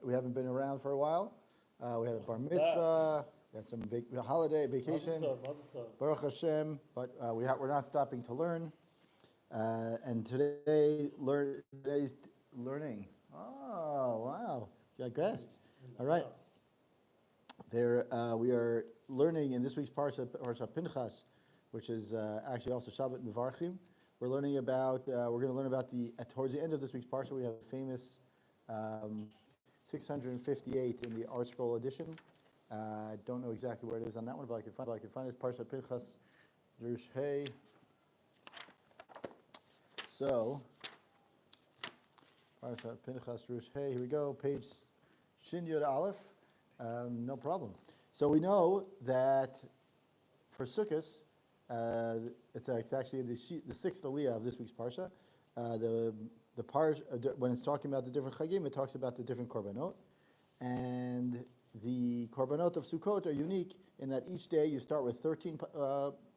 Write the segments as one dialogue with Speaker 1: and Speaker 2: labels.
Speaker 1: we haven't been around for a while. We had a bar mitzvah, we had some holiday, vacation, Baruch Hashem, but we're not stopping to learn. And today's learning. Oh, wow, you got guests. All right. We are learning in this week's Parshat Pinchas, which is actually also Shabbat Mevarchim. We're learning about, we're going to learn about towards the end of this week's Parsha, we have a famous 658 in the Art Scroll edition. Don't know exactly where it is on that one, but I can find it. Parshat Pinchas, Drush Hey. So, Parshat Pinchas, Drush Hey, here we go, page Shin Yud Aleph. No problem. So we know that for Sukkot, it's actually the sixth aliyah of this week's parsha. When it's talking about the different chagim, it talks about the different korbanot, and the korbanot of Sukkot are unique in that each day you start with 13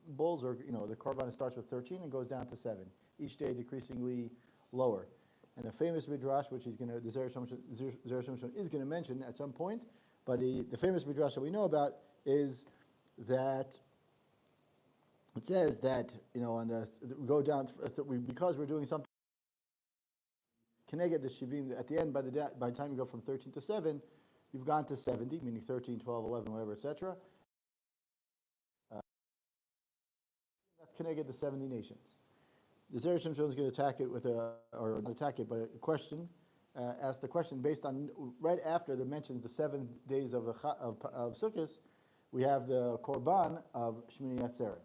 Speaker 1: bulls, or the korban starts with 13 and goes down to 7. Each day decreasingly lower. And the famous midrash, which the Zera Shimshon is going to mention at some point, but the famous midrash that we know about is that it says that on we go down because we're doing something. Keneged the shivim at the end by the time you go from 13 to 7, you've gone to 70, meaning 13, 12, 11, whatever, etc. That's Keneged the 70 nations. The Zera Shimshon is going to attack it with a question. Ask the question based on right after the mentions the 7 days of Sukkot, we have the korban of Shmini Atzeret.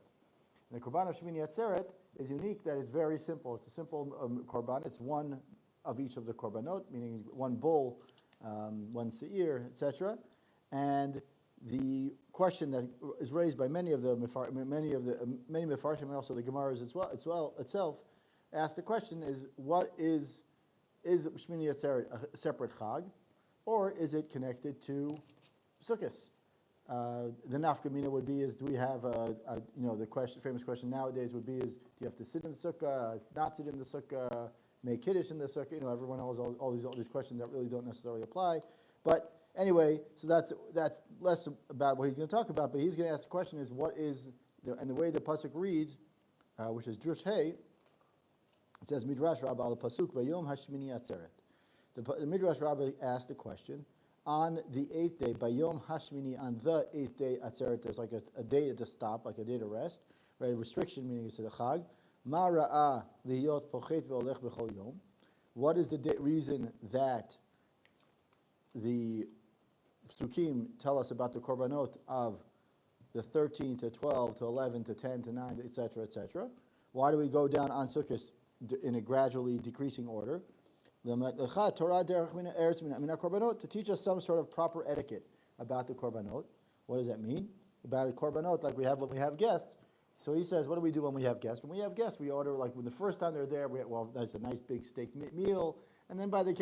Speaker 1: And the korban of Shmini Atzeret is unique that it's very simple. It's a simple korban. It's one of each of the korbanot, meaning one bull, one seir, etc. And the question that is raised by many mefarshim and also the Gemaras itself ask the question is, what is Shmini Atzeret a separate chag, or is it connected to Sukkot? The nafkamina would be do we have the famous question nowadays would be do you have to sit in the sukkah, not sit in the sukkah, make kiddush in the sukkah? Everyone has all these questions that really don't necessarily apply. But anyway, so that's less about what he's going to talk about. But he's going to ask the question is what is and the way the pasuk reads, which is Drush Hey. It says Midrash Rabbah al pasuk Bayom Hashmini Atzeret. The Midrash Rabbah asked the question on the 8th day, Bayom Hashmini, on the 8th day Atzeret. There's like a day to stop, like a day to rest, right? A restriction meaning it's the chag. Ma ra'ah liyot pochet ve'olech b'chol yom. What is the reason that the psukim tell us about the korbanot of the 13 to 12 to 11 to 10 to 9, etc., etc.? Why do we go down on Sukkot in a gradually decreasing order? Torah to teach us some sort of proper etiquette about the korbanot. What does that mean? About a korbanot, like we have when we have guests. So he says, what do we do when we have guests? When we have guests, we order, like when the first time they're there, that's a nice big steak meal. And then by they've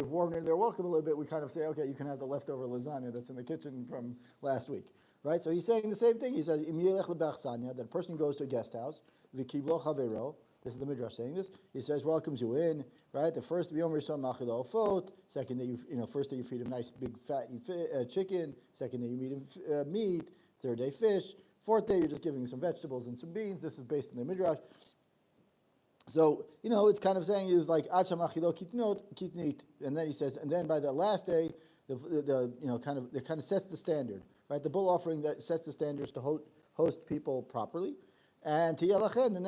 Speaker 1: warmed their welcome a little bit, we kind of say, okay, you can have the leftover lasagna that's in the kitchen from last week, right? So he's saying the same thing. He says, that a person goes to a guest house, v'kiblo chavero. This is the Midrash saying this. He says, welcomes you in, right? The first Yom Rishon machil ofot. Second day, first day you feed him nice big fatty chicken. Second day you feed him meat. Third day fish. Fourth day you're just giving him some vegetables and some beans. This is based on the Midrash. So it's kind of saying is like Ad shamachilo kitnit, and then he says, and then by the last day, it kind of sets the standard, right? The bull offering that sets the standards to host people properly. And tiyalachem, on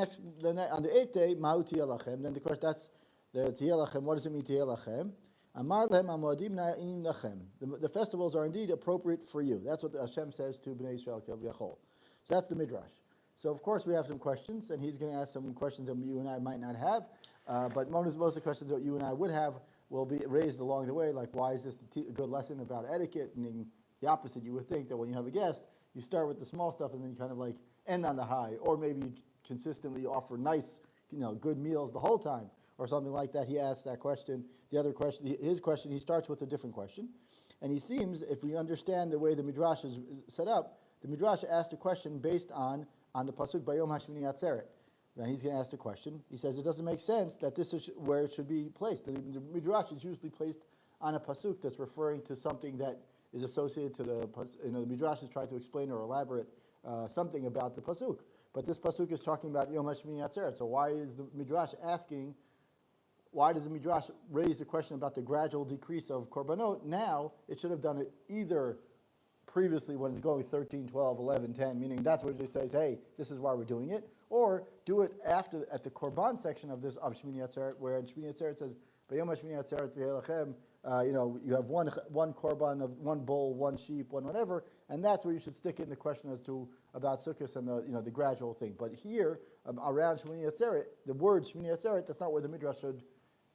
Speaker 1: the 8th day, ma'u tiyalachem. Then of course that's the tiyalachem. What does it mean tiyalachem? Amar lehem amodim na'im lachem. The festivals are indeed appropriate for you. That's what Hashem says to Bnei Yisrael Kiyachol. So that's the midrash. So of course we have some questions, and he's going to ask some questions that you and I might not have. But most of the questions that you and I would have will be raised along the way, like why is this a good lesson about etiquette? And the opposite, you would think that when you have a guest, you start with the small stuff and then you kind of like end on the high, or maybe you consistently offer nice, good meals the whole time, or something like that. He asks that question. The other question, his question, he starts with a different question, and he seems, if we understand the way the midrash is set up, the midrash asked a question based on the pasuk Bayom Hashmini Atzeret. Now he's going to ask the question. He says it doesn't make sense that this is where it should be placed. The midrash is usually placed on a pasuk that's referring to something that is associated to the Midrash is trying to explain or elaborate something about the pasuk. But this pasuk is talking about Yom HaShmini Atzeret. So why is the Midrash asking? Why does the Midrash raise the question about the gradual decrease of korbanot? Now it should have done it either previously when it's going 13, 12, 11, 10, meaning that's what it says, hey, this is why we're doing it, or do it after at the korban section of this of Shmini Atzeret, where in Shmini Atzeret it says, B'yom HaShmini Atzeret Tehelachem, you have one korban of one bull, one sheep, one whatever, and that's where you should stick in the question as to about Sukkot and the gradual thing. But here around Shmini Atzeret, the word Shmini Atzeret, that's not where the Midrash should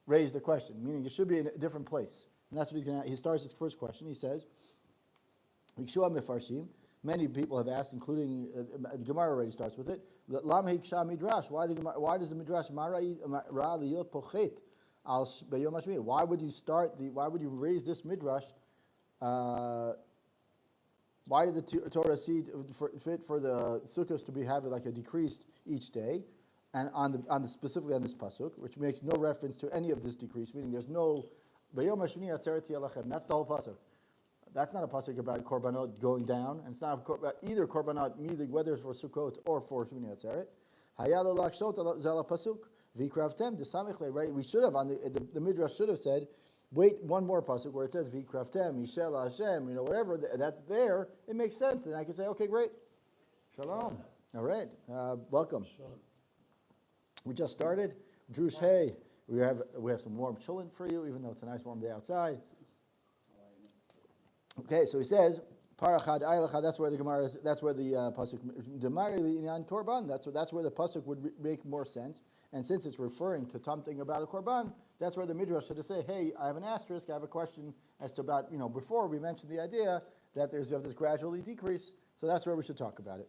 Speaker 1: raise the question, meaning it should be in a different place. And that's what he starts his first question. He says, many people have asked, including the Gemara already starts with it. Why does the Midrash Why would you raise this Midrash? Why did the Torah see fit for the sukkahs to have like a decreased each day, and specifically on this pasuk, which makes no reference to any of this decrease, meaning there's no B'yom HaShmini Atzeret Yelachem. That's the whole pasuk. That's not a pasuk about korbanot going down, and it's not about either korbanot, whether it's for Sukkot or for Shmini Atzeret. Hayalo lakshot zela pasuk v'kravtem desamichle. Right? We should have the Midrash should have said, wait one more pasuk where it says v'kravtem Yishel Hashem. Whatever that there, it makes sense, and I can say, okay, great, shalom. All right, welcome.
Speaker 2: Shalom.
Speaker 1: We just started. Drush, hey, we have some warm chillin for you, even though it's a nice warm day outside. Okay, so he says, Parachad Aylacha, that's where the Gemara is, that's where the pasuk Demari Inyan Korban, that's where the pasuk would make more sense. And since it's referring to something about a korban, that's where the Midrash should say, hey, I have an asterisk, I have a question as to about, before we mentioned the idea that there's this gradually decrease, so that's where we should talk about it.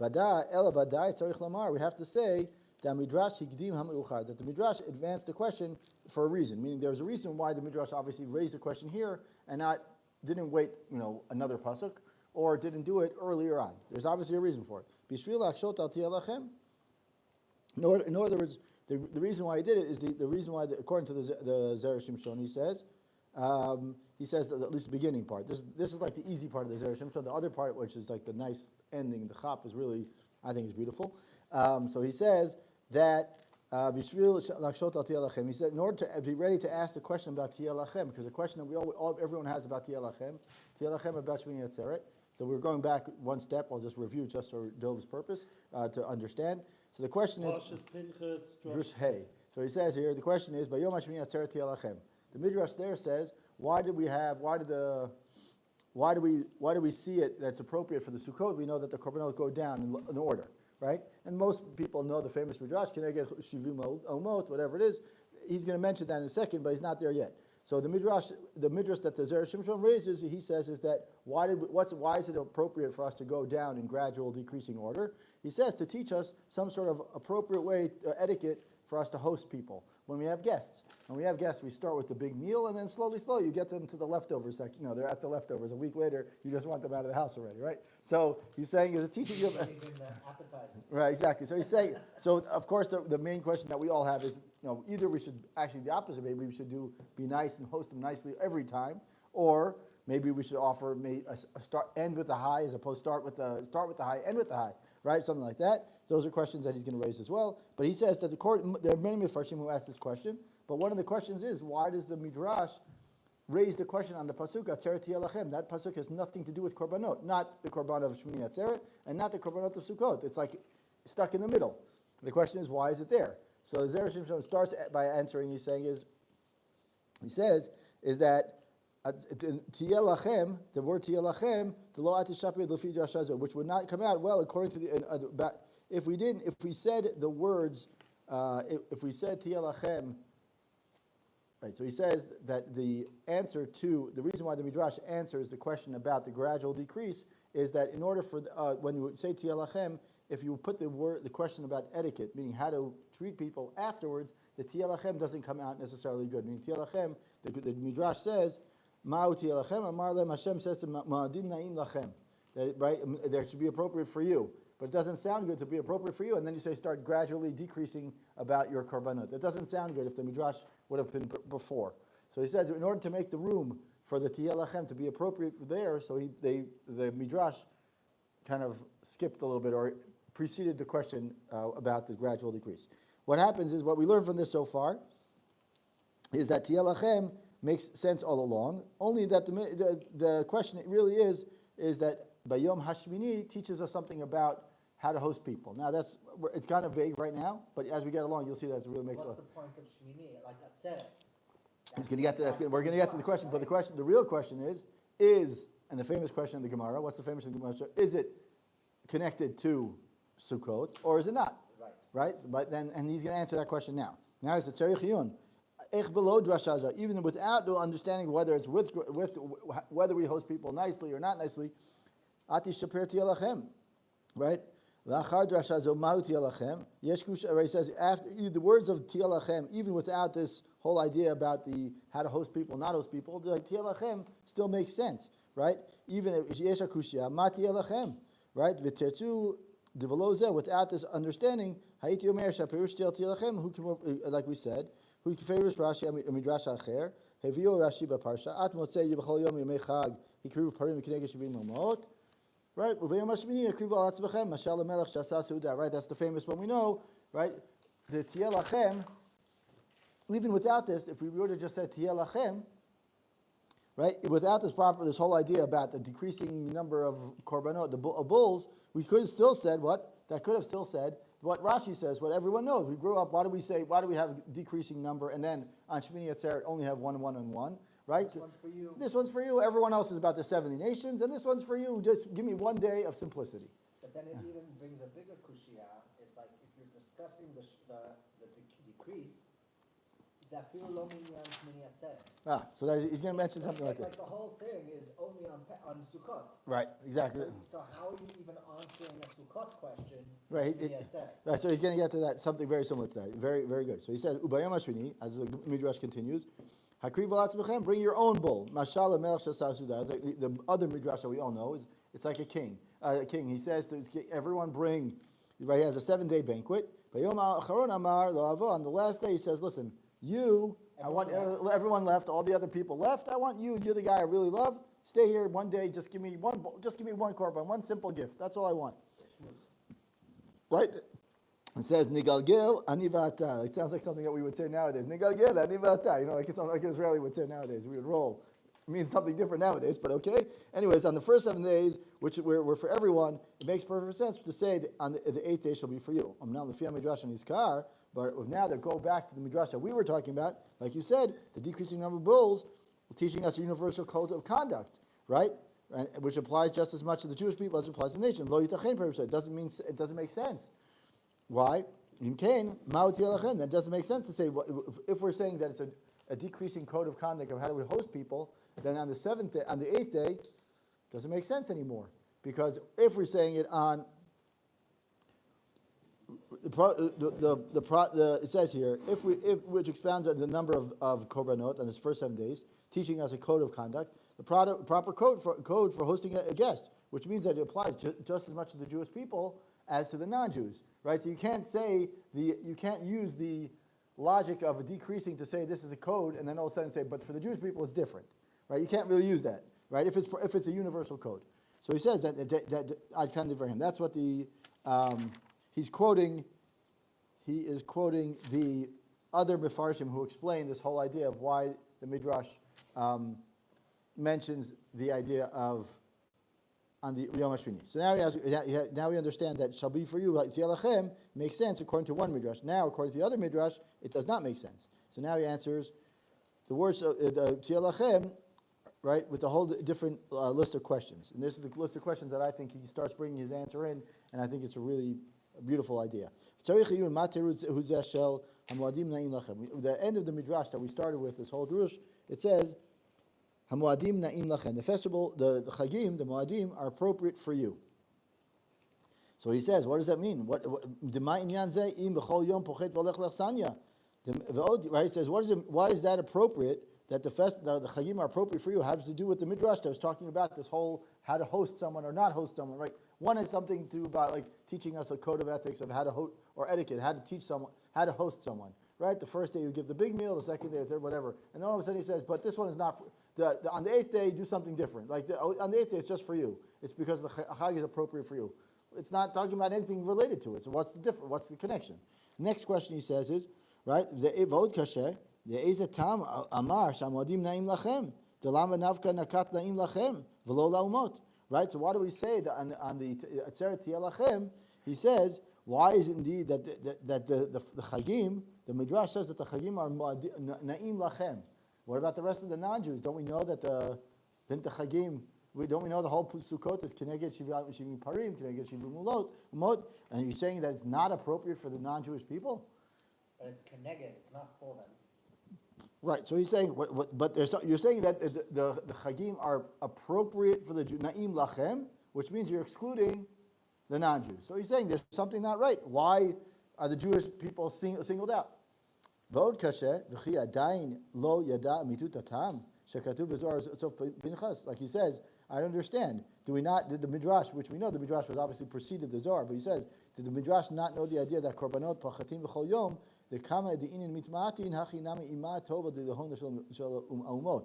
Speaker 1: Vada Ela Badai Tzarich Lamar, we have to say that Midrash Hikdim HaMeuchad, that the Midrash advanced the question for a reason, meaning there's a reason why the Midrash obviously raised the question here and didn't wait, another pasuk, or didn't do it earlier on. There's obviously a reason for it. In other words, the reason why he did it is the reason why, according to the Zera Shimshon, he says that at least the beginning part. This is like the easy part of the Zera Shimshon. The other part, which is like the nice ending, the chap, is really, I think, is beautiful. So he says that he said, in order to be ready to ask the question about Tiyah Lachem, because the question that everyone has about Tiyah Lachem about Shmini Atzeret. So we're going back one step. I'll just review just for Dov's purpose to understand. So the question is,
Speaker 2: Pinchas,
Speaker 1: hey. So he says here, the question is, B'yom HaShmini Atzeret Tiyah Lachem. The Midrash there says, why do we see it that's appropriate for the Sukkot? We know that the korbanot go down in order. Right? And most people know the famous Midrash, Keneged Shivim Omot, whatever it is. He's going to mention that in a second, but he's not there yet. So the Midrash that the Zera Shimshon raises, he says, is that why is it appropriate for us to go down in gradual decreasing order? He says to teach us some sort of appropriate way, etiquette for us to host people when we have guests. When we have guests, we start with the big meal, and then slowly, you get them to the leftover section. They're at the leftovers. A week later, you just want them out of the house already, right? So he's saying, is a teaching you
Speaker 3: appetizers.
Speaker 1: Right, exactly. So he's saying, so of course the main question that we all have is, either we should actually the opposite. Maybe we should be nice and host them nicely every time, or maybe we should offer end with the high as opposed to start with the high, end with the high, right? Something like that. Those are questions that he's going to raise as well. But he says that there are many Mefarshim who ask this question. But one of the questions is, why does the Midrash raise the question on the pasuk Atzeret Tiyah Lachem? That pasuk has nothing to do with korbanot, not the korban of Shmini Atzeret, and not the korbanot of Sukkot. It's like stuck in the middle. The question is, why is it there? So the Zera Shimshon starts by answering. He says that Tiyah Lachem, the word Tiyah Lachem, which would not come out well according to the. If we said the words, if we said Tiyah Lachem, right? So he says that the reason why the Midrash answers the question about the gradual decrease is that in order for when you say Tiyah Lachem, if you put the question about etiquette, meaning how to treat people afterwards, the Tiyah Lachem doesn't come out necessarily good. Meaning Tiyah Lachem, the Midrash says, Ma'u Tiyah Lachem, Amar Lem, Hashem says to Ma'adim Na'im Lachem, right? That should be appropriate for you. But it doesn't sound good to be appropriate for you, and then you say start gradually decreasing about your korbanot. It doesn't sound good if the Midrash would have been before. So So he says, in order to make the room for the Tiyah Lachem to be appropriate there, so the Midrash kind of skipped a little bit or preceded the question about the gradual decrease. What happens is, what we learned from this so far is that Tiyah Lachem makes sense all along, only that the question really is that Bayom Hashmini teaches us something about how to host people. Now it's kind of vague right now, but as we get along, you'll see that it really makes sense.
Speaker 2: What's the point of Shmini? Like Atzeret.
Speaker 1: We're going to get to the question, but the real question is, and the famous question in the Gemara, what's the famous in the Gemara? Is it connected to Sukkot or is it not? Right? But then, and he's going to answer that question now. Now he said, Tzarich Yun, Ech below drashaza, even without understanding whether it's with whether we host people nicely or not nicely, Ati Shaper Tiyah Lachem, right? V'achar drashazo mahu Tiyah Lachem. Yeshkush, he says, after the words of Tiyah Lachem, even without this whole idea about the how to host people, not host people, the Tiyah Lachem still makes sense, right? Even if Yesha Kushya, Ma Tiyah Lachem, right? V'tertu Develozeh, without this understanding, Hayiti Omer Shaperush Tiyah Lachem, who can, like we said, who Ferush Rashi Midrash Acher, Hevio Rashi Parshat, At Motzei Yibachol Yom Yemei Chag, Hikriv Parim Kineged Shavim Momot, right? Uveyom Hashmini Hikriv Al Atzbechem, Mashal Melech Shasa Seudah, right? That's the famous one we know, right? The Tiyah Lachem, even without this, if we would have just said Tiyah Lachem, right? Without this whole idea about the decreasing number of korbanot, the bulls, we could have still said what? That could have still said what Rashi says, what everyone knows. We grew up, why do we have a decreasing number, and then on Shmini Atzeret only have 1, 1, and 1, right?
Speaker 2: This one's for you.
Speaker 1: This one's for you. Everyone else is about the 70 nations, and this one's for you. Just give me one day of simplicity.
Speaker 2: But then it even brings a bigger kushia. It's like if you're discussing the decrease, Zafir lo minyan Shmini Atzeret.
Speaker 1: So he's going to mention something like that.
Speaker 2: Like the whole thing is only on Sukkot.
Speaker 1: Right, exactly.
Speaker 2: So how are you even answering a Sukkot question?
Speaker 1: Right, right. So he's going to get to that, something very similar to that. Very, very good. So he says, Ubayam Hashmini, as the Midrash continues, Hakriv Alatzmechem, bring your own bull. Mashallah Melech Shasar Sudah. The other Midrash that we all know it's like a king. He says to everyone bring, right? He has a 7-day banquet. On the last day, he says, listen, everyone left, all the other people left. I want you're the guy I really love. Stay here one day, just give me one korban, one simple gift. That's all I want. Right? It says Nigalgil Anivata. It sounds like something that we would say nowadays. Nigalgil Anivata. Like it sounds like Israeli would say nowadays. We would roll. It means something different nowadays, but okay. Anyways, on the first 7 days, which were for everyone, it makes perfect sense to say that on the 8th day shall be for you. Now the Fiyah Midrash and Iskar, but now they go back to the Midrash that we were talking about. Like you said, the decreasing number of bulls, teaching us a universal code of conduct, right? Which applies just as much to the Jewish people as it applies to the nation. Lo yitachen perusha. It doesn't make sense. Why? That doesn't make sense to say, if we're saying that it's a decreasing code of conduct of how do we host people, then on the 8th day, it doesn't make sense anymore. Because if we're saying it on it says here, which expounds on the number of korbanot on this first 7 days, teaching us a code of conduct, the proper code for hosting a guest, which means that it applies just as much to the Jewish people as to the non-Jews, right? So you can't use the logic of a decreasing to say this is a code, and then all of a sudden say, but for the Jewish people it's different, right? You can't really use that, right? If it's a universal code. So he says that I'd kind of for him. That's what he's quoting. He is quoting the other Mefarshim who explain this whole idea of why the Midrash mentions the idea of on the Yom HaShmini. So now we understand that shall be for you, like Tiyah Lachem, makes sense according to one Midrash. Now, according to the other Midrash, it does not make sense. So now he answers the words of the Tiyah Lachem, right, with a whole different list of questions. And this is the list of questions that I think he starts bringing his answer in, and I think it's a really beautiful idea. The end of the Midrash that we started with, this whole Drush, it says, Hamoadim na'im lachem. The festival, the Chagim, the Moadim are appropriate for you. So he says, what does that mean? Right? He says, why is that appropriate? That the Chagim are appropriate for you has to do with the Midrash that was talking about this whole how to host someone or not host someone, right? One is something to do about like teaching us a code of ethics of how to host or etiquette, how to teach someone, how to host someone, right? The first day you give the big meal, the second day, the third, whatever. And then all of a sudden he says, but this one is not, on the 8th day, do something different. Like on the 8th day, it's just for you. It's because the chag is appropriate for you. It's not talking about anything related to it. So what's the difference? What's the connection? Next question he says is, right? The evod kasher, the ezetam amar shamodim naim lachem, the lama navka nakat naim lachem, v'lo laumot. Right. So what do we say that on the atzeret lachem? He says, why is it indeed that the chagim, the midrash says that the chagim are naim lachem? What about the rest of the non-Jews? Don't we know that didn't the chagim? Don't we know the whole Sukkot is Keneged Shivim Parim, Keneged Shivim Mulot, and you're saying that it's not appropriate for the non-Jewish people?
Speaker 2: But it's Keneged, it's not for them.
Speaker 1: Right, so he's saying, but you're saying that the Chagim are appropriate for the Jew, Na'im Lachem, which means you're excluding the non-Jews. So he's saying there's something not right. Why are the Jewish people singled out? V'od kasher, v'chi adayin lo yada mitut atam, shekatuv b'zohar sof Pinchas. Like he says, I don't understand. Did the Midrash, which we know the Midrash was obviously preceded the Zohar, but he says, did the Midrash not know the idea that korbanot pachatim b'chol yom, the kama de'inin mitma'atin hachi nami ima tova de lehon shel umot.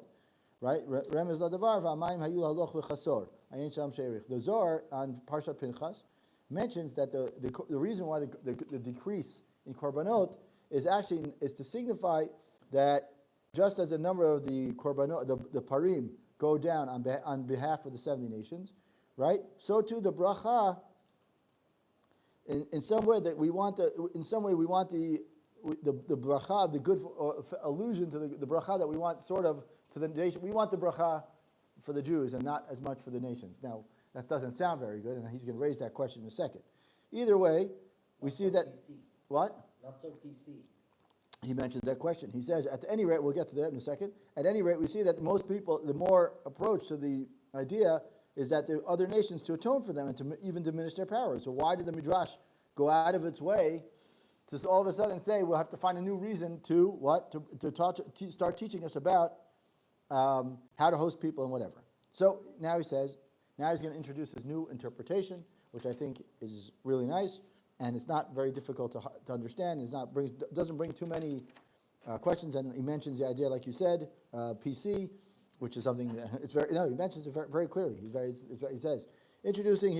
Speaker 1: Right? Remez ladavar v'amayim hayu haloch v'chasor. Ayin sham sheirich. The Zohar on Parshat Pinchas mentions that the reason why the decrease in korbanot is to signify that just as a number of the korbanot, the parim, go down on behalf of the 70 nations, right? So too the bracha. In some way we want the bracha, the good allusion to the bracha that we want sort of to the nation. We want the bracha for the Jews and not as much for the nations. Now that doesn't sound very good, and he's going to raise that question in a second. Either way, we see that
Speaker 2: PC.
Speaker 1: What?
Speaker 2: Not so PC.
Speaker 1: He mentions that question. He says, at any rate, we'll get to that in a second. At any rate, we see that most people, the more approach to the idea is that there are other nations to atone for them and to even diminish their power. So why did the Midrash go out of its way to all of a sudden say we'll have to find a new reason to start teaching us about how to host people and whatever. So now he says, now he's going to introduce his new interpretation, which I think is really nice. And it's not very difficult to understand. Doesn't bring too many questions. And he mentions the idea, like you said, PC, which is something that he mentions it very, very clearly. He says, introducing.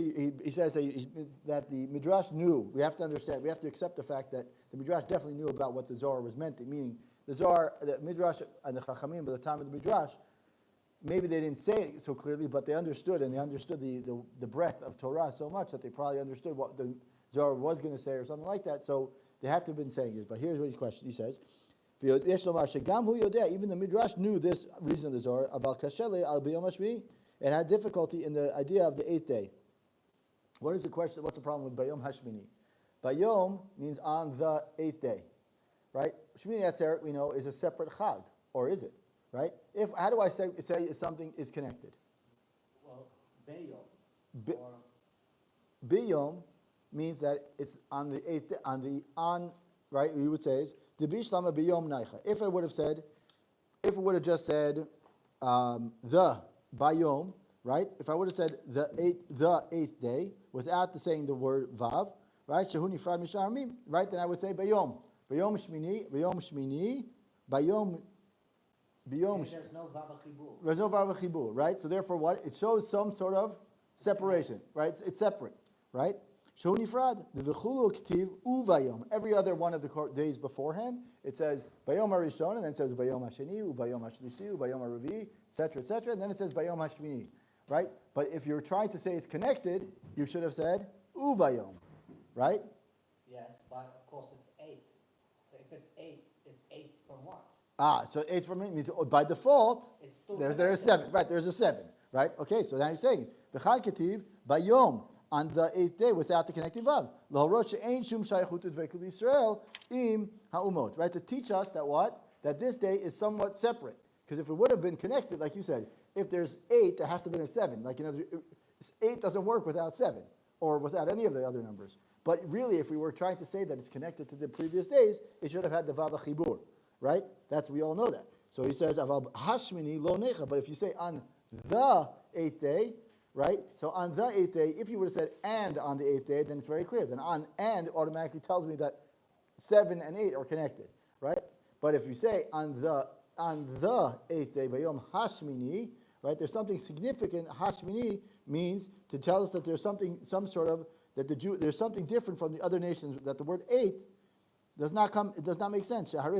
Speaker 1: He says that the Midrash knew. We have to understand. We have to accept the fact that the Midrash definitely knew about what the Zohar was meant to. Meaning the Zohar, the Midrash, and the Chachamim by the time of the Midrash, maybe they didn't say it so clearly, but they understood, and they understood the breadth of Torah so much that they probably understood what the Zohar was going to say or something like that, so they had to have been saying it. But here's what his question. He says, even the Midrash knew this reason of the Zohar, it had difficulty in the idea of the 8th day. What is the question? What's the problem with Bayom Hashmini? Bayom means on the 8th day, right? Shmini Atzeret, we know, is a separate chag, or is it, right? How do I say if something is connected?
Speaker 2: Well, Bayom.
Speaker 1: Bayom means that it's on the 8th day, right? You would say is the bishlama biyom naicha. If it would have just said the bayom, right? If I would have said the 8th day without saying the word vav, right? Shehuni frad misharamim, right? Then I would say bayom shmini, bayom.
Speaker 2: There's no vav chibur.
Speaker 1: There's no vav chibur, right? So therefore, what it shows some sort of separation, right? It's separate, right? Shoni Frad, the V'chulu K'tiv Uvayom. Every other one of the days beforehand, it says Bayom HaRishon, and then it says Bayom HaSheni, Uvayom HaShlishi, Bayom HaRavi, etc., and then it says Bayom HaShmini, right? But if you're trying to say it's connected, you should have said Uvayom, right?
Speaker 2: Yes, but of course it's 8th. So if it's 8th, it's 8th from what?
Speaker 1: So 8th from it means by default,
Speaker 2: It's still
Speaker 1: there's a 7, right? There's a 7, right? Okay, so now he's saying B'chad K'tiv Bayom. On the 8th day without the connecting vav. Right? To teach us that what? That this day is somewhat separate. Because if it would have been connected, like you said, if there's 8, there has to have been a 7. Like 8 doesn't work without 7 or without any of the other numbers. But really, if we were trying to say that it's connected to the previous days, it should have had the vav chibur, right? We all know that. So he says, Aval hashmini lo necha. But if you say on the 8th day, right? So on the 8th day, if you would have said and on the 8th day, then it's very clear. Then on and automatically tells me that 7 and 8 are connected, right? But if you say on the 8th day, Bayom Hashmini, right? There's something significant. Hashmini means to tell us that there's something, there's something different from the other nations. That the word 8th does not come. It does not make sense. On the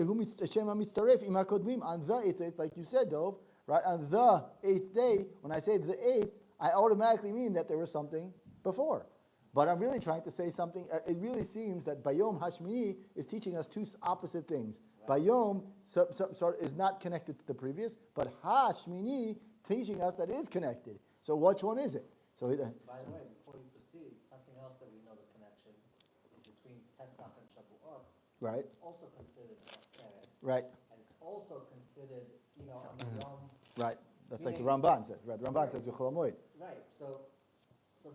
Speaker 1: 8th day, like you said, Dov, right? On the 8th day, when I say the 8th, I automatically mean that there was something before. But I'm really trying to say something. It really seems that Bayom Hashmini is teaching us two opposite things. Right. Bayom is not connected to the previous, but Hashmini teaching us that it is connected. So which one is it? So
Speaker 2: by the way, before you proceed, something else that we know the connection is between Pesach and Shavuot.
Speaker 1: Right.
Speaker 2: It's also considered Matzeret.
Speaker 1: Right.
Speaker 2: And it's also considered, on the Yom.
Speaker 1: Right. That's like the Ramban says. Right. The Ramban says Yechol HaMoed.
Speaker 2: Right. So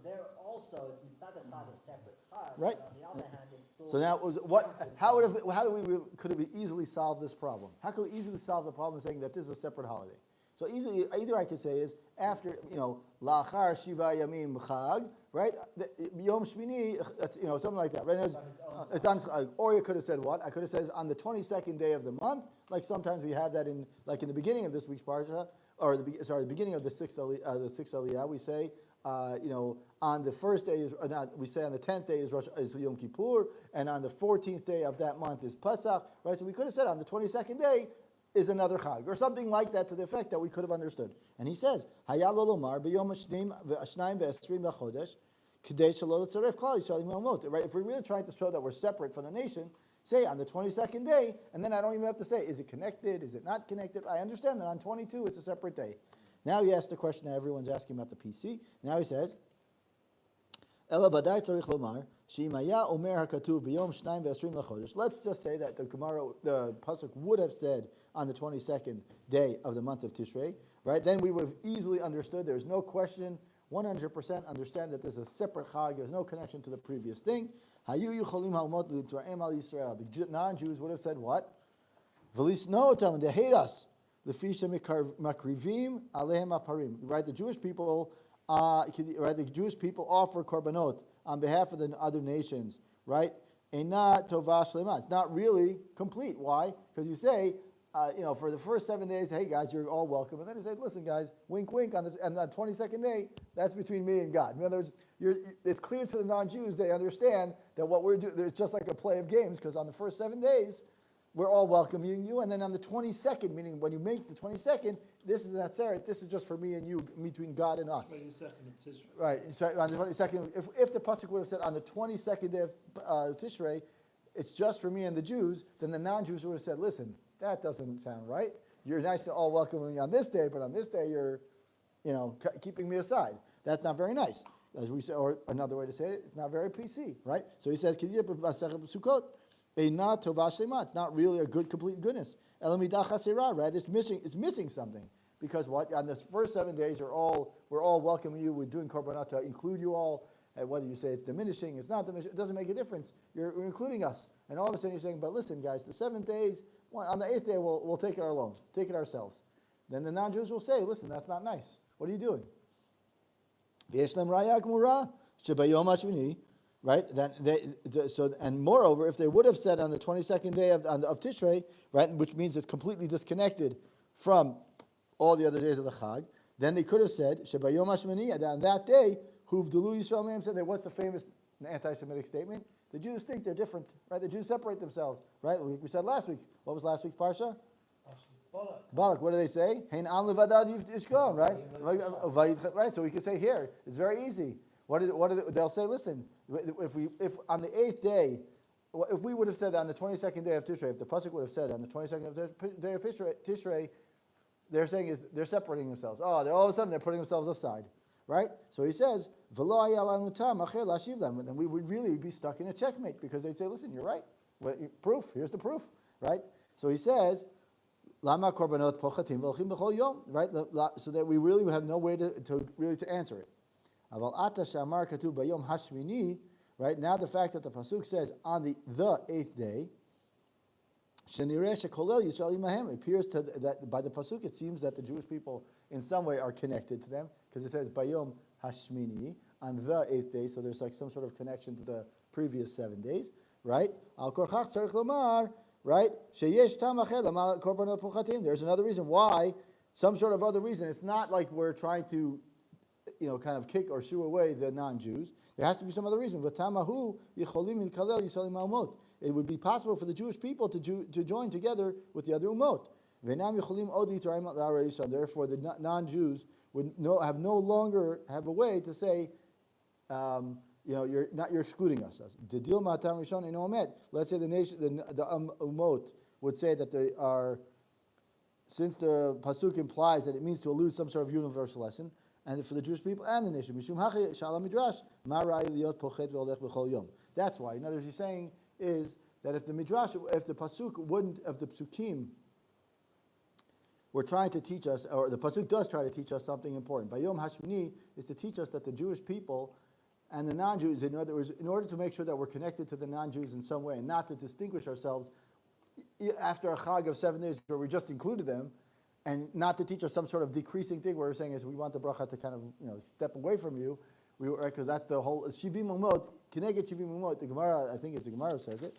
Speaker 2: there also, it's mitzad echad a separate chag.
Speaker 1: Right.
Speaker 2: On the other hand, it's still.
Speaker 1: So now, could we easily solve this problem? How could we easily solve the problem saying that this is a separate holiday? So easily, either I could say is after, lachar shiva yamim chag, right? Yom shmini, something like that, right? It's on, or you could have said what? I could have said on the 22nd day of the month, like sometimes we have that in the beginning of this week's parsha, or the beginning of the sixth aliyah, we say. On the first day we say on the 10th day is Yom Kippur, and on the 14th day of that month is Pesach, right? So we could have said on the 22nd day is another Chag, or something like that to the effect that we could have understood. And he says, Hayal Lomar b'Yom Shnayim ve'Esrim lachodesh k'dei shelo l'tzaref klal Yisrael imamot. Right? If we're really trying to show that we're separate from the nation, say on the 22nd day, and then I don't even have to say, is it connected? Is it not connected? I understand that on 22 it's a separate day. Now he asks the question that everyone's asking about the PC. Now he says, Ela badai tzarich lomar, she'imaya omer hakatuv b'yom shnayim ve'esrim lachodesh. Let's just say that the pasuk would have said on the 22nd day of the month of Tishrei, right? Then we would have easily understood. There's no question, 100% understand that there's a separate chag. There's no connection to the previous thing. Hayu yucholim ha'umot l'tra'em al Yisrael. The non-Jews would have said what? V'lisno otam, they hate us. The makrivim alehem aparim. Right, the Jewish people, the Jewish people offer korbanot on behalf of the other nations. Right, Eina tova shlema. It's not really complete. Why? Because you say, for the first 7 days, hey guys, you're all welcome, and then you say, listen guys, wink wink on this, and on the 22nd day, that's between me and God. In other words, it's clear to the non-Jews, they understand that what we're doing, it's just like a play of games, because on the first 7 days, we're all welcoming you, and then on the 22nd, meaning when you make the 22nd, this is not Sarah, this is just for me and you, between God and us.
Speaker 3: 22nd of Tishrei.
Speaker 1: Right, so on the 22nd, if the pasuk would have said on the 22nd day of Tishrei, it's just for me and the Jews, then the non-Jews would have said, listen, that doesn't sound right. You're nice to all welcoming me on this day, but on this day you're, keeping me aside. That's not very nice. As we say, or another way to say it, it's not very PC, right? So he says, it's not really a good, complete goodness. Right? It's missing something. Because what? On the first 7 days, we're all welcoming you. We're doing korbanot to include you all. And whether you say it's diminishing, it's not diminishing, it doesn't make a difference. You're including us. And all of a sudden you're saying, but listen, guys, the 7 days, on the 8th day, we'll take it alone. Take it ourselves. Then the non-Jews will say, listen, that's not nice. What are you doing? Right? And moreover, if they would have said on the 22nd day of Tishrei, right, which means it's completely disconnected from all the other days of the Chag, then they could have said, Shebayom Hashmini, on that day, Huvdulu Yisrael Me'em said, what's the famous anti-Semitic statement? The Jews think they're different, right? The Jews separate themselves, right? We said last week. What was last week's parsha? Balak. What do they say? Hein am levadad yishkon, right? Right. So we could say here, it's very easy. They'll say, listen, if on the 8th day, if we would have said on the 22nd day of Tishrei, if the pasuk would have said on the 22nd day of Tishrei, they're saying is they're separating themselves. Oh, they're all of a sudden they're putting themselves aside, right? So he says, and then we would really be stuck in a checkmate because they'd say, listen, you're right. Proof. Here's the proof, right? So he says, lama korbanot pochatim v'olchim b'chol yom, right? So that we really have no way to answer it. Aval ata shamar katuv bayom hashmini, right? Now the fact that the pasuk says on the 8th day, shenireh shekolel Yisrael imahem, appears to that by the pasuk it seems that the Jewish people in some way are connected to them because it says bayom hashmini on the 8th day, so there's like some sort of connection to the previous 7 days, right? Al korchach tzarich lomar right? Sheyesh tam acher lamal korbanot puchatim. There's another reason why, some sort of other reason. It's not like we're trying to, kind of kick or shoo away the non-Jews. There has to be some other reason. V'tamahu yicholim yikalel yisalim ma'omot. It would be possible for the Jewish people to join together with the other umot. V'nam yicholim od yitrayim la'arei Yisrael. Therefore, the non-Jews would no longer have a way to say, you're excluding us. Dedil ma'atam rishon eno omet. Let's say the nation, the umot would say that they are, since the pasuk implies that it means to allude some sort of universal lesson, and for the Jewish people and the nation. That's why. In other words, he's saying is that if the psukim were trying to teach us, or the pasuk does try to teach us something important. Bayom Hashmini is to teach us that the Jewish people and the non-Jews, in other words, in order to make sure that we're connected to the non-Jews in some way, and not to distinguish ourselves after a chag of 7 days where we just included them, and not to teach us some sort of decreasing thing where we're saying is we want the bracha to kind of step away from you, because that's the whole shivim umot kineged shivim umot. The Gemara, I think it's the Gemara says it.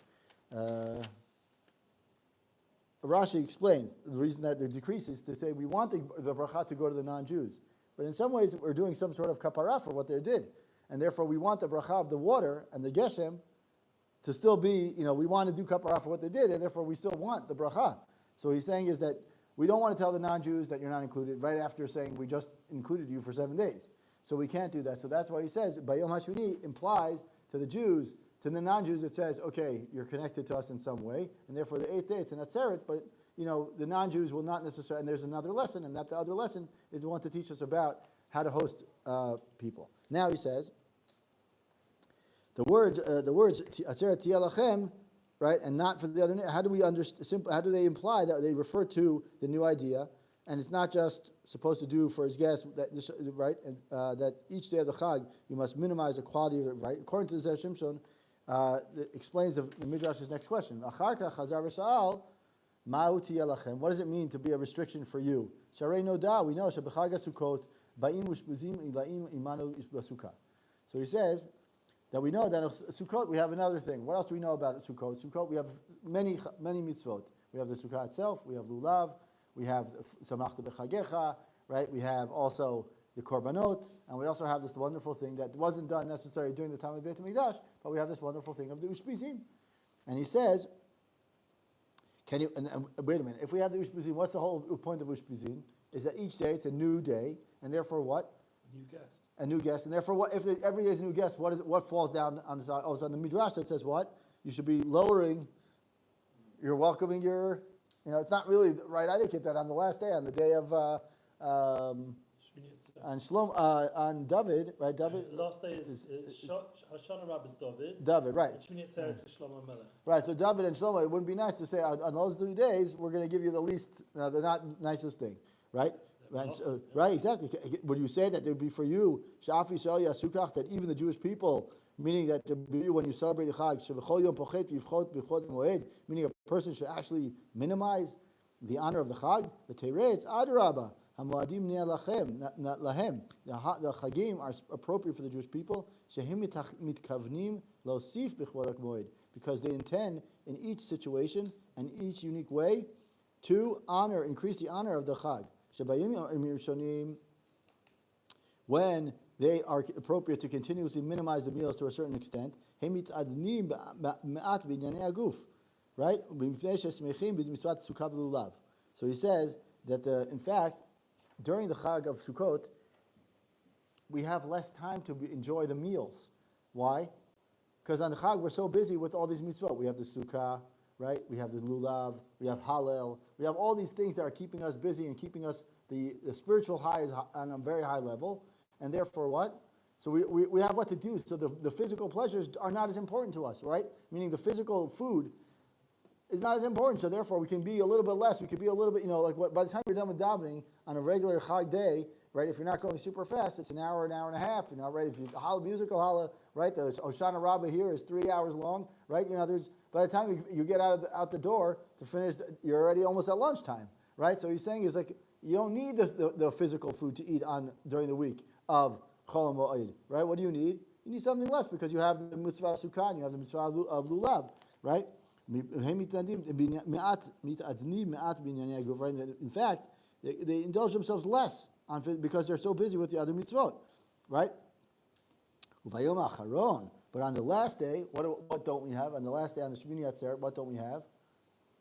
Speaker 1: Rashi explains the reason that the decrease is to say we want the bracha to go to the non-Jews, but in some ways we're doing some sort of kapara for what they did, and therefore we want the bracha of the water and the geshem to still be, we want to do kapara for what they did, and therefore we still want the bracha. So he's saying is that we don't want to tell the non-Jews that you're not included right after saying we just included you for 7 days. So we can't do that. So that's why he says, Bayom Hashmini implies to the Jews, to the non-Jews it says, okay, you're connected to us in some way, and therefore the 8th day it's an atzeret, but the non-Jews will not necessarily, and there's another lesson, and that the other lesson is the one to teach us about how to host people. Now he says, the words atzeret tiyalachem, right, and not for the other. How do we understand? How do they imply that they refer to the new idea, and it's not just supposed to do for his guests, right? And that each day of the Chag you must minimize the quality of it, right? According to Zera Shimshon, explains the Midrash's next question. What does it mean to be a restriction for you? Sharei no da. We know shebechag Sukkot ba'im ushbuzim ilaim imanu basuka. So he says that we know that in Sukkot we have another thing. What else do we know about Sukkot? Sukkot we have many mitzvot. We have the Sukkah itself, we have lulav, we have samachta b'chagecha, right? We have also the korbanot, and we also have this wonderful thing that wasn't done necessarily during the Tamid Beit Midrash, but we have this wonderful thing of the ushpizin. And he says, can you, and wait a minute, if we have the ushpizin, what's the whole point of ushpizin? Is that each day it's a new day, and therefore what?
Speaker 3: New guest.
Speaker 1: A new guest, and therefore, what if every day is a new guest? What falls down on the side? Oh, it's on the midrash that says what? You should be lowering. You're welcoming your. It's not really the right etiquette that on the last day, on the day of on David, right? David.
Speaker 3: Last day is Hashanah Rab is David.
Speaker 1: David, right?
Speaker 3: Shmini Atzeret is Shlomo Melech.
Speaker 1: Right. So David and Shlomo. It wouldn't be nice to say on those 3 days we're going to give you the least, the not nicest thing, right? Right, right, exactly. Would you say that it would be for you, Shafi Yisrael Yasukach, that even the Jewish people, meaning that when you celebrate the Chag, meaning a person should actually minimize the honor of the Chag? The Teretz Adarabba, Hamoadim Lahem. The Chagim are appropriate for the Jewish people, Mitkavnim Losif B'chvodak Moed, because they intend in each situation and each unique way to increase the honor of the Chag. When they are appropriate to continuously minimize the meals to a certain extent, right? So he says that in fact, during the Chag of Sukkot, we have less time to enjoy the meals. Why? Because on the Chag we're so busy with all these mitzvot. We have the Sukkah, right? We have the lulav, we have Hallel, we have all these things that are keeping us busy and keeping us, the spiritual high is on a very high level, and therefore what? So we have what to do. So the physical pleasures are not as important to us, right? Meaning the physical food is not as important, so therefore we can be a little bit less, we could be a little bit, by the time you're done with davening on a regular Chag day, right, if you're not going super fast, it's an hour and a half, right? If you musical holla, right, the Hoshana Rabbah here is 3 hours long, right? By the time you get out the door to finish, you're already almost at lunchtime, right? So he's saying is like you don't need the physical food to eat during the week of Chol Moed, right? What do you need? You need something less because you have the mitzvah of Sukkah, you have the mitzvah of Lulav, right? In fact, they indulge themselves less because they're so busy with the other mitzvot, right? But on the last day, what don't we have? On the last day, on the Shmini Atzeret, what don't we have?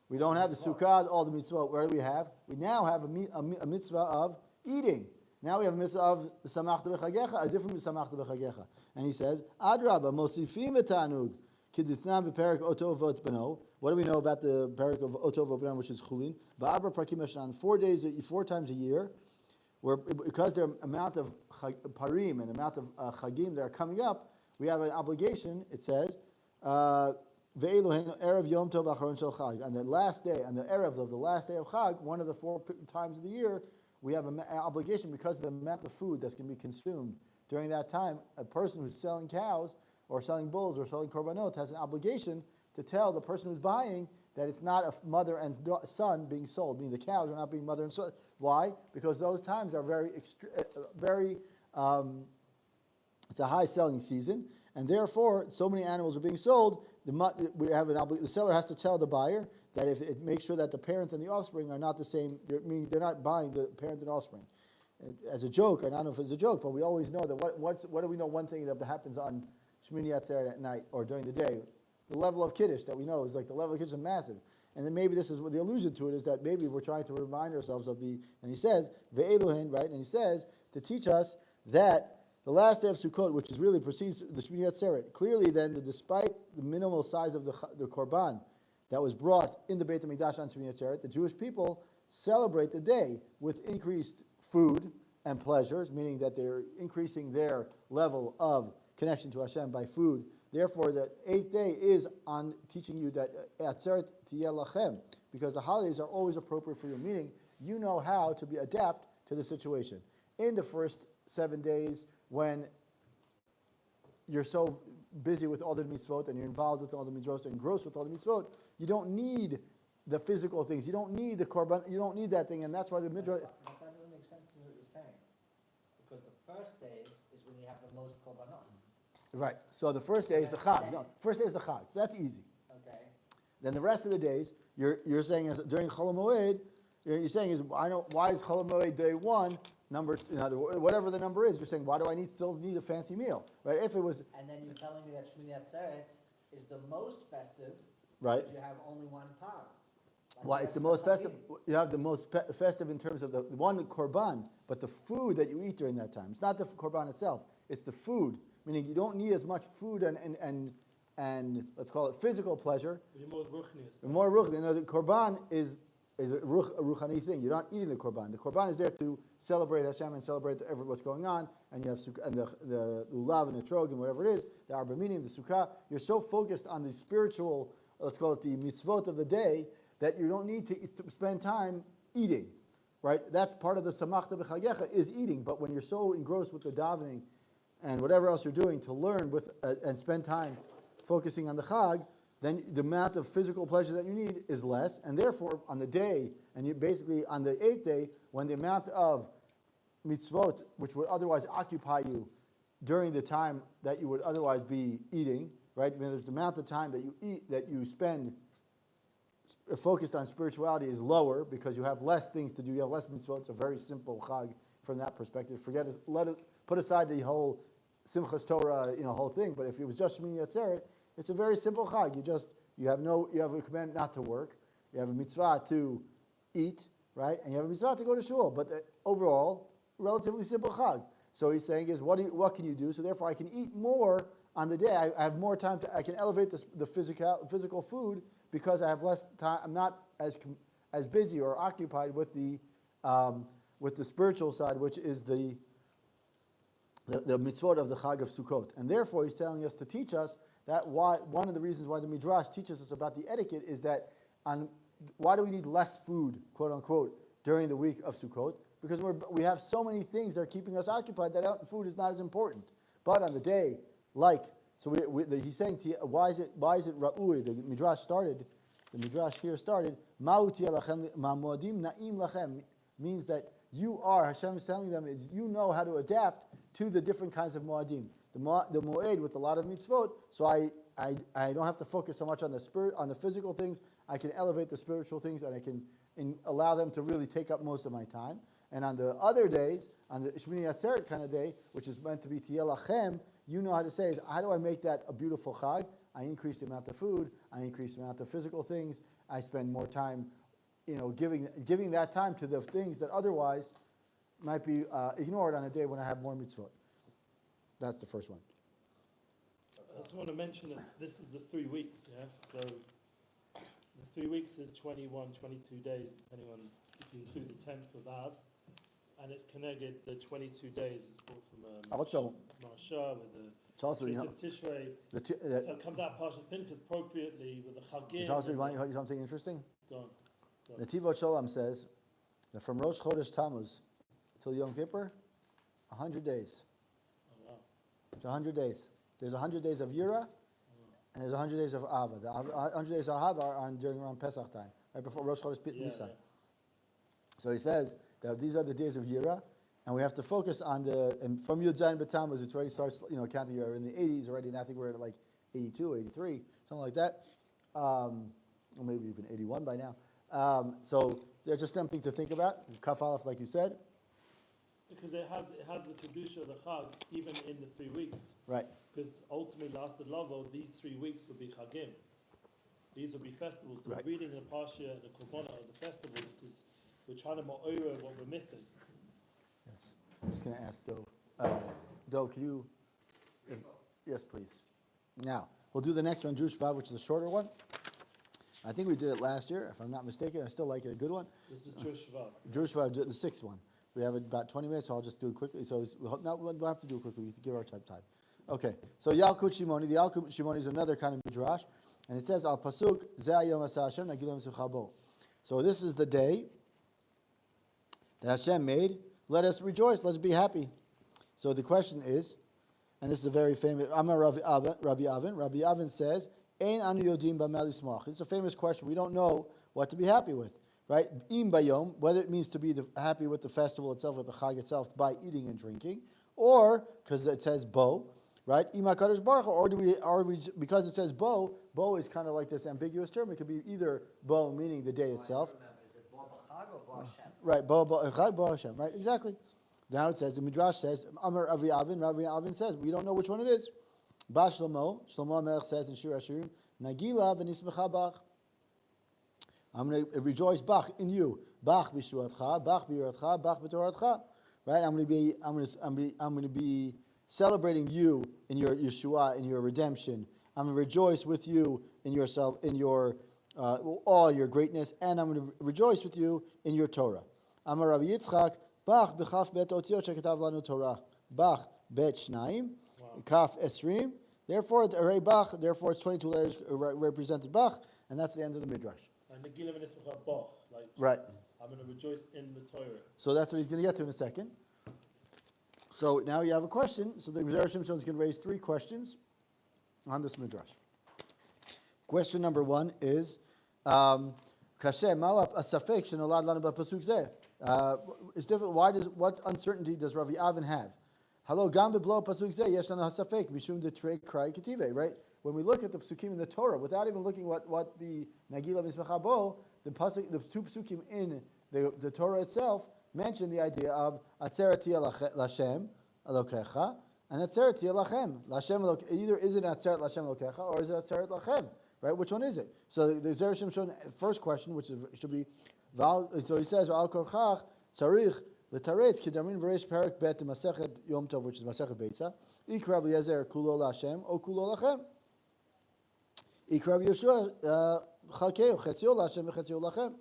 Speaker 1: We don't have the sukkah, all the mitzvot. What do we have? We now have a mitzvah of eating. Now we have a mitzvah of samachta b'chagecha, a different samachta b'chagecha. And he says, Adraba, mosifim etanug, kidithnam b'perik oto vot beno. What do we know about the perik of oto vot beno, which is chulin? Ba'abra prakim eshan, 4 times a year, where because their amount of parim and amount of chagim that are coming up, we have an obligation. It says, Erev Yom Tov Acharon Shel Chag. On the last day, on the Erev of the last day of Chag, one of the 4 times of the year, we have an obligation because of the amount of food that's going to be consumed during that time. A person who's selling cows or selling bulls or selling korbanot has an obligation to tell the person who's buying that it's not a mother and son being sold, meaning the cows are not being mother and son. Why? Because those times are it's a high selling season, and therefore so many animals are being sold. The seller has to tell the buyer that if it makes sure that the parent and the offspring are not the same, meaning they're not buying the parent and offspring. As a joke, I don't know if it's a joke, but we always know that what do we know? One thing that happens on Shmini Atzeret at night or during the day, the level of kiddush that we know is like the level of kiddush is massive. And then maybe this is what the allusion to it is that maybe we're trying to remind ourselves of and he says, Ve'eluhin, right? And he says to teach us that the last day of Sukkot, which is really precedes the Shmini Atzeret, clearly then, despite the minimal size of the korban that was brought in the Beit HaMikdash on Shmini Atzeret, the Jewish people celebrate the day with increased food and pleasures, meaning that they're increasing their level of connection to Hashem by food. Therefore, the 8th day is on teaching you that Atzeret tiyeh lachem, because the holidays are always appropriate for you, meaning you know how to adapt to the situation. In the first 7 days, when you're so busy with all the mitzvot and you're involved with all the mitzvot and engrossed with all the mitzvot, you don't need the physical things. You don't need the korban. You don't need that thing, and that's why the midrash.
Speaker 2: But that doesn't make sense to what you're saying, because the first days is when you have the most korbanot.
Speaker 1: Right. So the first day is the chag. No, first day is the chag. So that's easy.
Speaker 2: Okay.
Speaker 1: Then the rest of the days, you're saying is during Chol Moed, you're saying is I know why is Chol Moed day 1 number, whatever the number is, you're saying, why do I still need a fancy meal, right? If it was,
Speaker 2: and then you're telling me that Shmini Atzeret is the most festive,
Speaker 1: right?
Speaker 2: But you have only one par.
Speaker 1: Why it's the most festive? You have the most festive in terms of the one korban, but the food that you eat during that time. It's not the korban itself; it's the food. Meaning you don't need as much food and let's call it physical pleasure. More ruchni. The korban is a ruchani thing. You're not eating the korban. The korban is there to celebrate Hashem and celebrate what's going on. And you have and the lulav and the trog and whatever it is, the arba minim, the sukkah. You're so focused on the spiritual, let's call it the mitzvot of the day, that you don't need to spend time eating, right? That's part of the samachta b'chagecha is eating. But when you're so engrossed with the davening and whatever else you're doing to learn with and spend time focusing on the chag, then the amount of physical pleasure that you need is less, and therefore on the day, and you basically on the 8th day, when the amount of mitzvot, which would otherwise occupy you during the time that you would otherwise be eating, right? I mean, there's the amount of time that you eat, that you spend focused on spirituality is lower because you have less things to do, you have less mitzvot. It's a very simple chag from that perspective. Put aside the whole Simchas Torah, whole thing, but if it was just Shmini Atzeret, it's a very simple chag. You have a command not to work. You have a mitzvah to eat, right? And you have a mitzvah to go to shul. But overall, relatively simple chag. So he's saying is, what can you do? So therefore, I can eat more on the day. I have more time I can elevate the physical food because I have less time. I'm not as busy or occupied with the spiritual side, which is the mitzvot of the Chag of Sukkot. And therefore, he's telling us to teach us that one of the reasons why the Midrash teaches us about the etiquette is that why do we need less food, quote unquote, during the week of Sukkot? Because we have so many things that are keeping us occupied that food is not as important. But on the day, he's saying to you, why is it ra'ui? The Midrash here started, ma'u tiyeh lachem ma'modim na'im lachem, means that Hashem is telling them, you know how to adapt to the different kinds of moadim. The moed with a lot of mitzvot, so I don't have to focus so much on the physical things. I can elevate the spiritual things, and I can allow them to really take up most of my time. And on the other days, on the Shmini Atzeret kind of day, which is meant to be Tiyeh Lachem, you know how to say is, how do I make that a beautiful Chag? I increase the amount of food, I increase the amount of physical things, I spend more time, giving that time to the things that otherwise might be ignored on a day when I have more mitzvot. That's the first one.
Speaker 3: I just want to mention that this is the 3 weeks, yeah? So the 3 weeks is 21, 22 days, depending on if you include the 10th of Av. And it's connected, the 22 days is brought from
Speaker 1: Also,
Speaker 3: Marsha with the
Speaker 1: it's also,
Speaker 3: 5th of Tishrei. So it comes out Parshat Pinchas appropriately with the Chagim.
Speaker 1: it's also, you want to hear something interesting?
Speaker 3: Go on.
Speaker 1: The Givat Shaul says that from Rosh Chodesh Tammuz till Yom Kippur, 100 days.
Speaker 3: Oh, wow.
Speaker 1: It's 100 days. There's 100 days of Yira, and there's 100 days of Ava. The 100 days of Ava are during around Pesach time, right before Rosh Chodesh Nisan.
Speaker 3: Yeah.
Speaker 1: So he says that these are the days of Yira, and we have to focus on and from Yud Zayin B'Tammuz, it already starts, counting, you're in the 80s already, and I think we're at like 82, 83, something like that, or maybe even 81 by now. So there's just something to think about. Kaf Aleph, like you said.
Speaker 3: Because it has the Kedusha of the Chag even in the 3 weeks.
Speaker 1: Right.
Speaker 3: Because ultimately, last Lkovod, these 3 weeks will be Chagim. These will be festivals. So
Speaker 1: Right.
Speaker 3: we're reading the Parshat and the Korbanot of the festivals because we're trying to ma'ora what we're missing.
Speaker 1: Yes. I'm just going to ask Dov. Dov, can you? Yes, please. Now, we'll do the next one, Drush Vav, which is a shorter one. I think we did it last year, if I'm not mistaken. I still like it, a good one.
Speaker 3: This is Drush Vav.
Speaker 1: Drush Vav, the sixth one. We have about 20 minutes, so I'll just do it quickly. So we don't have to do it quickly. We have to give our time. Okay, so Yalkut Shimoni. The Yalkut Shimoni is another kind of midrash, and it says Al Pasuk Ze Hayom Asa Hashem Nagilam Suchabo. So this is the day that Hashem made. Let us rejoice. Let's be happy. So the question is, and this is a very famous. Amar Rabbi Avin. Rabbi Avin says, Ein anu yodim b'ma lismach. It's a famous question. We don't know what to be happy with. Right? Im bayom, whether it means to be happy with the festival itself, with the Chag itself, by eating and drinking, or because it says bo, right? Im HaKadosh Baruch Hu, or we because it says bo is kind of like this ambiguous term. It could be either bo, meaning the day itself.
Speaker 2: Is it Bo B'Chag or Bo Hashem?
Speaker 1: Right, bo Hashem, right? Exactly. Now it says, the Midrash says, Amar Rabbi Avin says, we don't know which one it is. Ba Shlomo Melech says in Shir Hashirim, Nagila v'nismecha bach. I'm going to rejoice bach in you. Bach b'shuatcha, bach b'yiratcha, bach b'toratcha. Right? I'm going to be celebrating you in your Yeshua, in your redemption. I'm going to rejoice with you in yourself, in your all your greatness, and I'm going to rejoice with you in your Torah. Amar Rabbi Yitzchak, bach b'chaf bet otiot shekatav lanu Torah. Bach bet shnaim, kaf esrim. Therefore, it's 22 letters represented bach, and that's the end of the midrash.
Speaker 3: And the Gilam and Ismachah Boch, like
Speaker 1: Right.
Speaker 3: I'm going to rejoice in the Torah.
Speaker 1: So that's what he's going to get to in a second. So now you have a question. So the Zera Shimshon is going to raise 3 questions on this midrash. Question number 1 is, Kashem malap asafek shenolad lanu b'pasuk zeh. It's different. What uncertainty does Rabbi Avin have? Hello, gam b'blo pasuk zeh yesh lanu hasafek mishum detrei krai ketive. Right. When we look at the psukim in the Torah, without even looking what the Nagila v'Ismacha Bo, the 2 psukim in the Torah itself mention the idea of Atzerati Lashem Elokecha and Atzerati Lachem. Either is it Atzeret Lashem Elokecha or is it Atzeret Lachem? Right? Which one is it? So the Zera Shimshon first question, which should be, so he says Al Koach Sarich L'Taretz Kidamin V'Reish Perik Bet Masechet Yom Tov, which is Masechet Beitza. Ikra B'Yezer Kulo Lashem O Kulo Lachem. Ikra Yeshua Chalkeu Chetzio Lashem Chetzio Lachem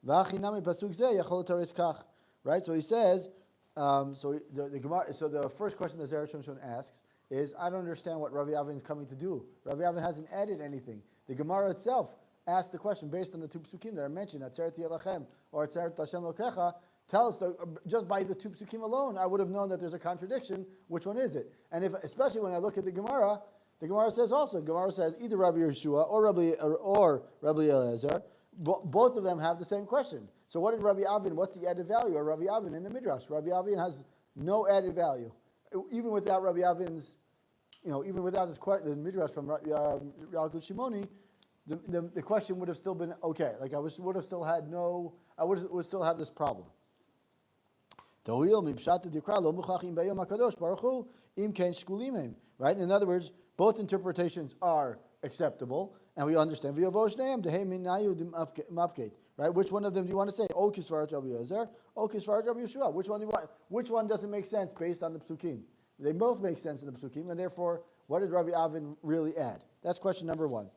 Speaker 1: V'Achinami Pasuk Zeh Yachol Taretz Kach. Right. So he says. So the Gemara. So the first question that Zera Shimshon asks is, I don't understand what Rabbi Avin is coming to do. Rabbi Avin hasn't added anything. The Gemara itself asked the question based on the 2 psukim that I mentioned, Atzeret Yelachem or Atzeret Lashem Lokecha. Tell us just by the 2 psukim alone, I would have known that there's a contradiction. Which one is it? And especially when I look at the Gemara says also. Gemara says either Rabbi Yeshua or Rabbi Eliezer. Both of them have the same question. So what did Rabbi Avin? What's the added value of Rabbi Avin in the midrash? Rabbi Avin has no added value, even without Rabbi Avin's even without this the midrash from Yalkut Shimoni, the question would have still been okay. Like I would have still had would still have this problem. Right? In other words, both interpretations are acceptable, and we understand. Right? Which one of them do you want to say? O Kisvarat Rabbi Yezer, O Kisvarat Rabbi Yeshua. Which one do you want? Which one doesn't make sense based on the psukim? They both make sense in the psukim, and therefore, what did Rabbi Avin really add? That's question number one.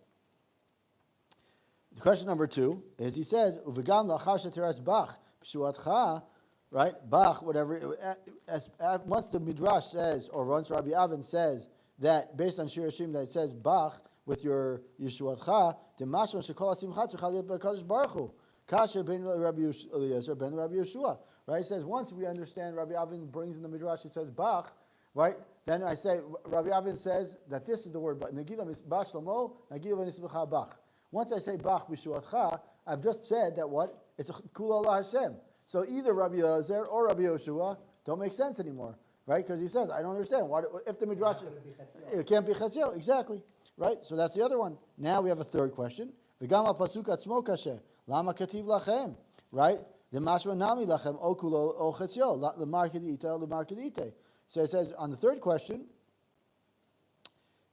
Speaker 1: Question number two is he says, "Uvigam lachar sheteras bach pshuatcha." Right, Bach, whatever. Once the midrash says, or once Rabbi Avin says that based on Shir Hashim that it says Bach with your Yeshuotcha, the mashma shekol asimcha tzricha liot b'kadosh baruch hu. Kasher ben Rabbi Eliezer ben Rabbi Yeshua. Right, he says once we understand Rabbi Avin brings in the midrash, he says Bach. Right, then I say Rabbi Avin says that this is the word Nagilah Bach Shlomo Nagilah Nisbecha Bach. Once I say Bach b'Yeshuotcha, I've just said that what it's a Kula Allah Hashem. So either Rabbi Eliezer or Rabbi Yeshua don't make sense anymore, right? Because he says, I don't understand. Why, if the midrash, it can't be chatzio, exactly, right? So that's the other one. Now we have a third question. V'gam pasuk atzmo kasher, lama kativ lachem, right? The mashma nami lachem okulo o chatzio, lemar kedite, lemar kedite. So it says on the third question,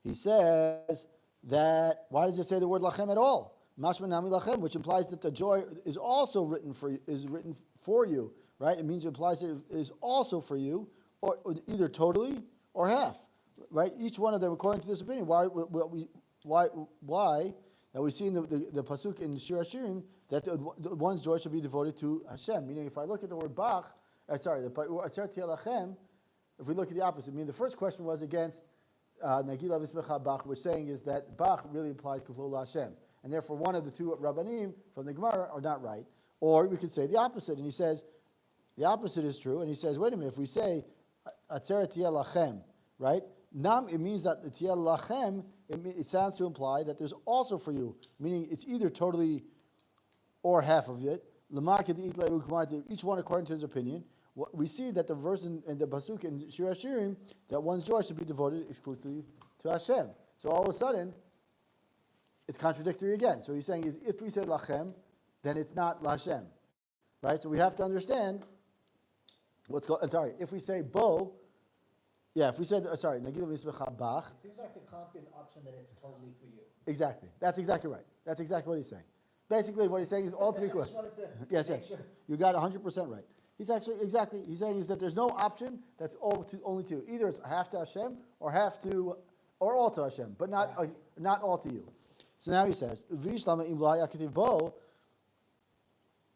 Speaker 1: he says that why does it say the word lachem at all? Mashma nami lachem, which implies that the joy is also written for you, right? It means it implies that it is also for you, or either totally or half, right? Each one of them, according to this opinion. Why that we see in the pasuk in Shir Hashirim that the one's joy should be devoted to Hashem. Meaning, if I look at the word Bach, if we look at the opposite, the first question was against Nagilah V'Smecha Bach, which saying is that Bach really implies Kuflul Hashem. And therefore, one of the two Rabbanim from the Gemara are not right. Or we could say the opposite. And he says, the opposite is true. And he says, wait a minute, if we say, Atzeret Tiyeh Lachem, right? Nam, it means that the Tiyeh Lachem, it sounds to imply that there's also for you. Meaning it's either totally or half of it. Each one according to his opinion. We see that the verse in the Pasuk in Shir Hashirim, that one's joy should be devoted exclusively to Hashem. So all of a sudden, it's contradictory again. So he's saying is if we say lachem, then it's not lashem, right? So we have to understand what's called. Sorry, if we say bo, if we said nagilah v'nisbecha bach.
Speaker 2: It seems like there can't be an option that it's totally for you.
Speaker 1: Exactly. That's exactly right. That's exactly what he's saying. Basically, what he's saying is all three questions. Yes. Sure. You got 100% right. He's actually exactly. He's saying is that there's no option that's only to you. Either it's half to Hashem or all to Hashem, but not all to you. So now he says,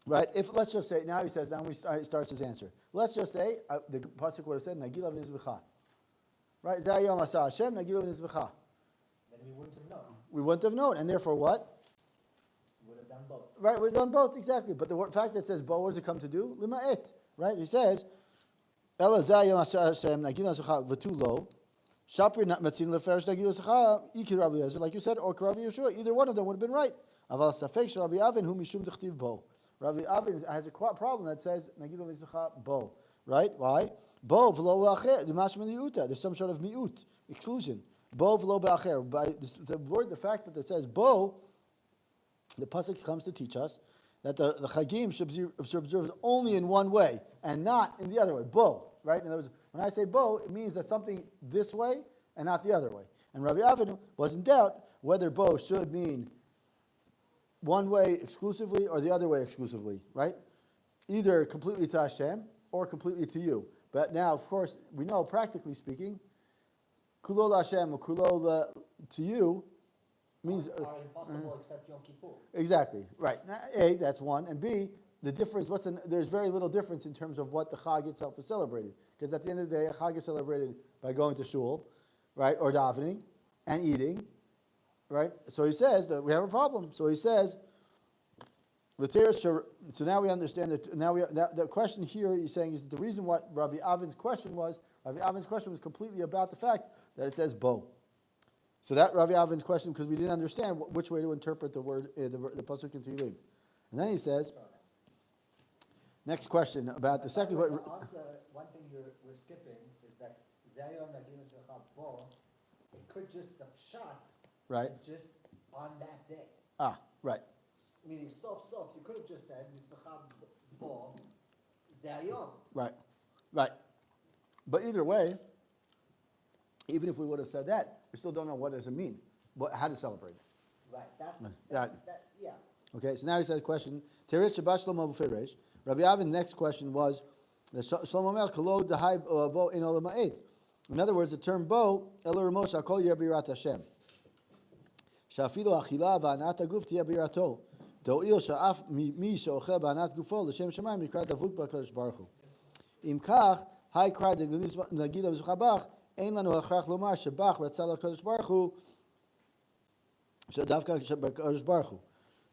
Speaker 1: right? If let's just say now he starts his answer. Let's just say the pasuk would have said Nagilah v'nizbecha, right? Zayom asa Hashem Nagilah v'nizbecha.
Speaker 2: Then we wouldn't have known.
Speaker 1: We wouldn't have known, and therefore what?
Speaker 2: We would have done both.
Speaker 1: Right, we've done both exactly. But the fact that it says bo, what does it come to do? Lima'et, right? He says, Ela zayom asa Hashem Nagilah v'nizbecha v'tulo. Shapir matzin leferish nagilah secha ikir Rabbi Eliezer, like you said, or Rabbi Yeshua. Either one of them would have been right. Aval safek Rabbi Avin hu mishum dechtiv bo. Rabbi Avin has a problem that says nagilah v'secha bo. Right? Why? Bo v'lo b'acher. The mashma miuta. There's some sort of miut exclusion. Bo v'lo b'acher. By the fact that it says bo, the pasuk comes to teach us that the chagim should be observed only in one way and not in the other way. Bo. Right? In other words, when I say bo, it means that something this way and not the other way. And Rabbi Avin was in doubt whether bo should mean one way exclusively or the other way exclusively, right? Either completely to Hashem or completely to you. But now, of course, we know, practically speaking, kulo Hashem or kulo to you means...
Speaker 2: Are impossible except Yom Kippur.
Speaker 1: Exactly, right. A, that's one. And B, the difference, there's very little difference in terms of what the Chag itself is celebrated. Because at the end of the day, a Chag is celebrated by going to shul, right, or davening, and eating, right? So he says that we have a problem. So he says, so now we understand that, the question here he's saying is that the reason what Rabbi Avin's question was completely about the fact that it says bo. So that Rabbi Avin's question, because we didn't understand which way to interpret the word, the pasuk in Tehillim. And then he says, next question about the second question.
Speaker 2: One thing we're skipping is that Zayom Nagilah Secha Bo It could just, the shot,
Speaker 1: Right.
Speaker 2: it's just on that day.
Speaker 1: Right.
Speaker 2: Meaning, you could have just said, Nisvacha bo, Zayom.
Speaker 1: Right. But either way, even if we would have said that, we still don't know what does it mean, how to celebrate it.
Speaker 2: Right,
Speaker 1: Yeah.
Speaker 2: yeah.
Speaker 1: Okay, so now he says question. Teresh Shabbat Shlomo b'Feresh. Rabbi Avin, the next question was, Shlomo Melech kolod dahai bo in olam ha'ed. In other words, the term bo, elo remosh hakol yer birat Hashem. Shafilu achila v'anat haguf tiyeh birato. Do'il sha'af mi she'ochel b'anat gufo l'shem shemayim nikrat davuk b'kadosh baruch hu. Im kach, hai krad nagid b'zuchabach, ein lanu hachrach lomar shebach ratzal hakadosh baruch hu, shadavka b'kadosh baruch hu.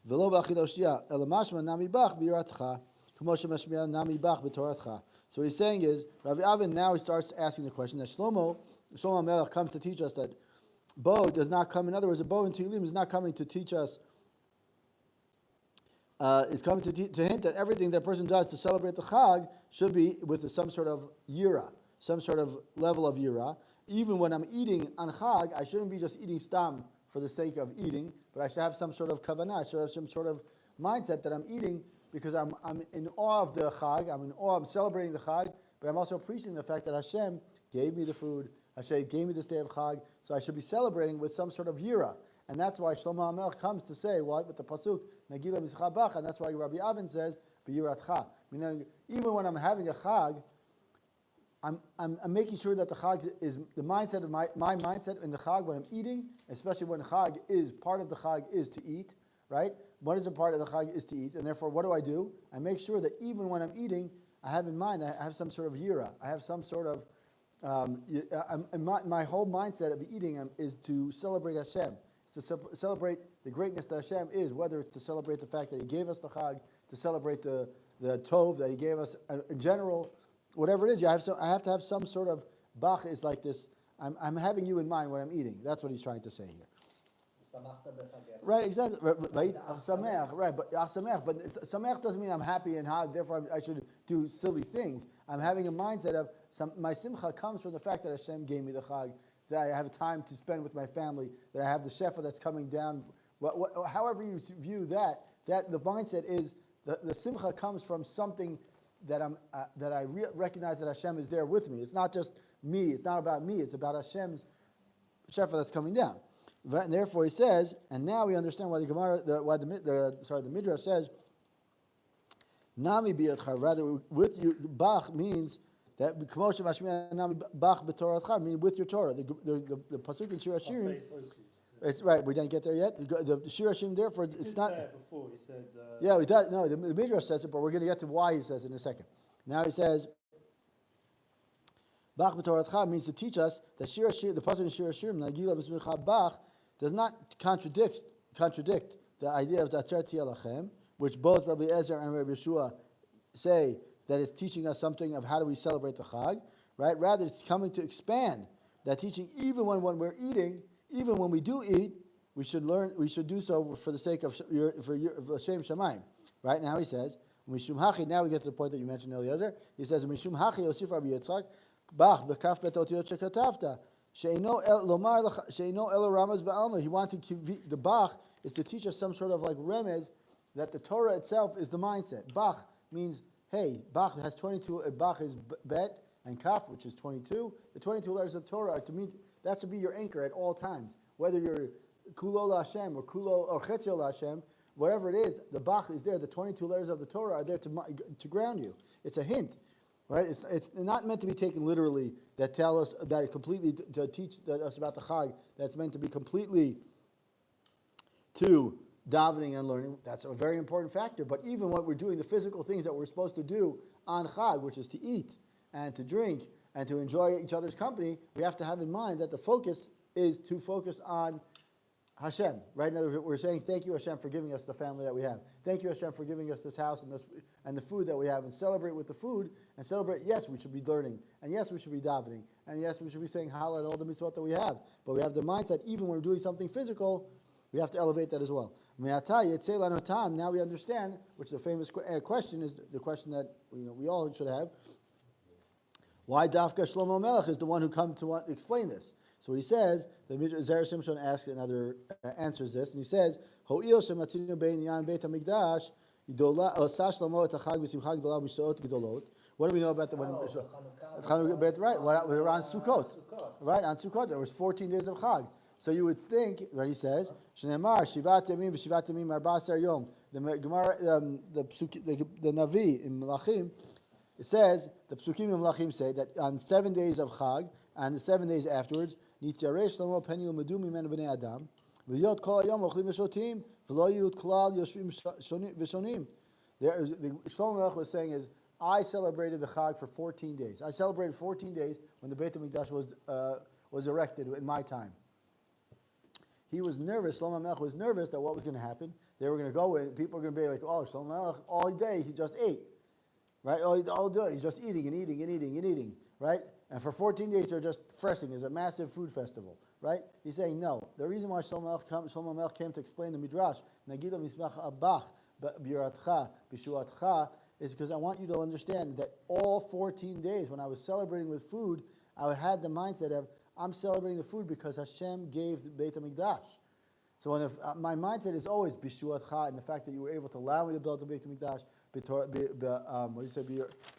Speaker 1: V'lo b'achila sh'ya, elo mashma nami bach b'iratcha, k'mo shemashmiya nami bach b'toratcha. So what he's saying is, Rabbi Avin now he starts asking the question that Shlomo Melech comes to teach us that bo does not come. In other words, the bo in Tehillim is not coming to teach us. Is coming to hint that everything that a person does to celebrate the Chag should be with some sort of yira, some sort of level of yira. Even when I'm eating on Chag, I shouldn't be just eating stam for the sake of eating, but I should have some sort of kavanah, I should have some sort of mindset that I'm eating because I'm in awe of the Chag, I'm celebrating the Chag, but I'm also appreciating the fact that Hashem gave me the food, Hashem gave me this day of Chag, so I should be celebrating with some sort of yira. And that's why Shlomo HaMelech comes to say, what? With the Pasuk, Nagila Mizcha Bach, and that's why Rabbi Avin says, B'yiratcha. Meaning, even when I'm having a Chag, I'm making sure that the Chag is the mindset of my mindset in the Chag when I'm eating, especially when Chag is, part of the Chag is to eat, right? What is a part of the Chag is to eat, and therefore what do? I make sure that even when I'm eating, I have in mind, I have some sort of yira, I have some sort of, my whole mindset of eating is to celebrate Hashem, to celebrate the greatness that Hashem is, whether it's to celebrate the fact that He gave us the Chag, to celebrate the Tov that He gave us in general, whatever it is. I have to have some sort of Bach is like this. I'm having you in mind when I'm eating. That's what he's trying to say here. Right, exactly. Right, but Sameach doesn't mean I'm happy and hard, therefore I should do silly things. I'm having a mindset of my simcha comes from the fact that Hashem gave me the Chag, that I have time to spend with my family, that I have the shefa that's coming down. However you view that the mindset is the simcha comes from something that I recognize that Hashem is there with me. It's not just me. It's not about me. It's about Hashem's shefa that's coming down. And therefore, he says, and now we understand why the Midrash says, "Nami biyatcha." Rather, with you, Bach means that k'moshe mashmiya nami Bach b'toratcha, meaning with your Torah. The pasuk in Shir Hashirim. It's right. We didn't get there yet. The Shir Hashirim, therefore, it's not.
Speaker 3: Say it before he said.
Speaker 1: Yeah, we does. No, the Midrash says it, but we're going to get to why he says it in a second. Now he says, Bach b'toratcha means to teach us that Shir Hashirim, the pasuk in Shir Hashirim, Nagila v'smicha Bach, does not contradict the idea of Datzerti Alachem, which both Rabbi Ezer and Rabbi Yeshua say that it's teaching us something of how do we celebrate the Chag, right? Rather, it's coming to expand that teaching. Even when we're eating, even when we do eat, we should do so for the sake of Shem Shamayim. Right now, he says, Mishum Hachi. Now we get to the point that you mentioned, Eliezer. He says, Mishum Hachi Yosif Rabbi Yitzchak Bach bekaf betotiyot shekatavta. Sheino elo ramaz ba'alma. He wanted the Bach is to teach us some sort of like remez that the Torah itself is the mindset. Bach means, hey, Bach has 22. Bach is bet and kaf, which is 22. The 22 letters of Torah are to mean that should be your anchor at all times. Whether you're kulo Hashem or kulo or chetzio Hashem, whatever it is, the Bach is there. The 22 letters of the Torah are there to ground you. It's a hint. Right? It's not meant to be taken literally, that tell us about it completely, to teach us about the Chag, that's meant to be completely to davening and learning. That's a very important factor. But even what we're doing, the physical things that we're supposed to do on Chag, which is to eat and to drink and to enjoy each other's company, we have to have in mind that the focus is to focus on Hashem, right? In other words, we're saying, thank you, Hashem, for giving us the family that we have. Thank you, Hashem, for giving us this house and the food that we have, and celebrate with the food, and celebrate, yes, we should be learning, and yes, we should be davening, and yes, we should be saying halal and all the mitzvot that we have. But we have the mindset, even when we're doing something physical, we have to elevate that as well. Now we understand, which is a famous question, is the question that we all should have. Why Dafka Shlomo Melech is the one who come to explain this? So he says, the Zera Shimshon asks another, answers this, and he says, Ho'il shematzinu bein yan beit hamikdash, osa Shlomo et hachag v'simcha gdola b'shtoot gdolot. What do we know about the
Speaker 2: Chanukah.
Speaker 1: Right, we're on Sukkot. Right, on Sukkot, there was 14 days of Chag. So you would think, what he says, Shneimar, Shivat Yamim v'Shivat Yamim Arba'asar Yom. The Gemara, the Navi in Melachim, it says, the Psukim in Melachim say that on 7 days of Chag, and the 7 days afterwards, Nityarei Shlomo Pen Yilmadu Mimenu Bnei Adam, L'yot Kol Hayom Ochlim V'Shotim, V'lo Yut Klal Yoshvim V'Shonim. Shlomo Melech was saying is, I celebrated the Chag for 14 days. I celebrated 14 days when the Beit HaMikdash was erected in my time. He was nervous, Shlomo Melech was nervous that what was going to happen. They were going to go in, people were going to be like, oh, Shlomo Melech, all day he just ate. Right? All day he's just eating and eating and eating and eating. Right? And for 14 days they're just freshing. It's a massive food festival. Right? He's saying no. The reason why Shlomo Melech came to explain the Midrash, Nagido Mismach Abach, Biratcha, Bishuatcha, is because I want you to understand that all 14 days when I was celebrating with food, I had the mindset of, I'm celebrating the food because Hashem gave the Beit HaMikdash. So when my mindset is always Bishuatcha, and the fact that you were able to allow me to build the Beit HaMikdash,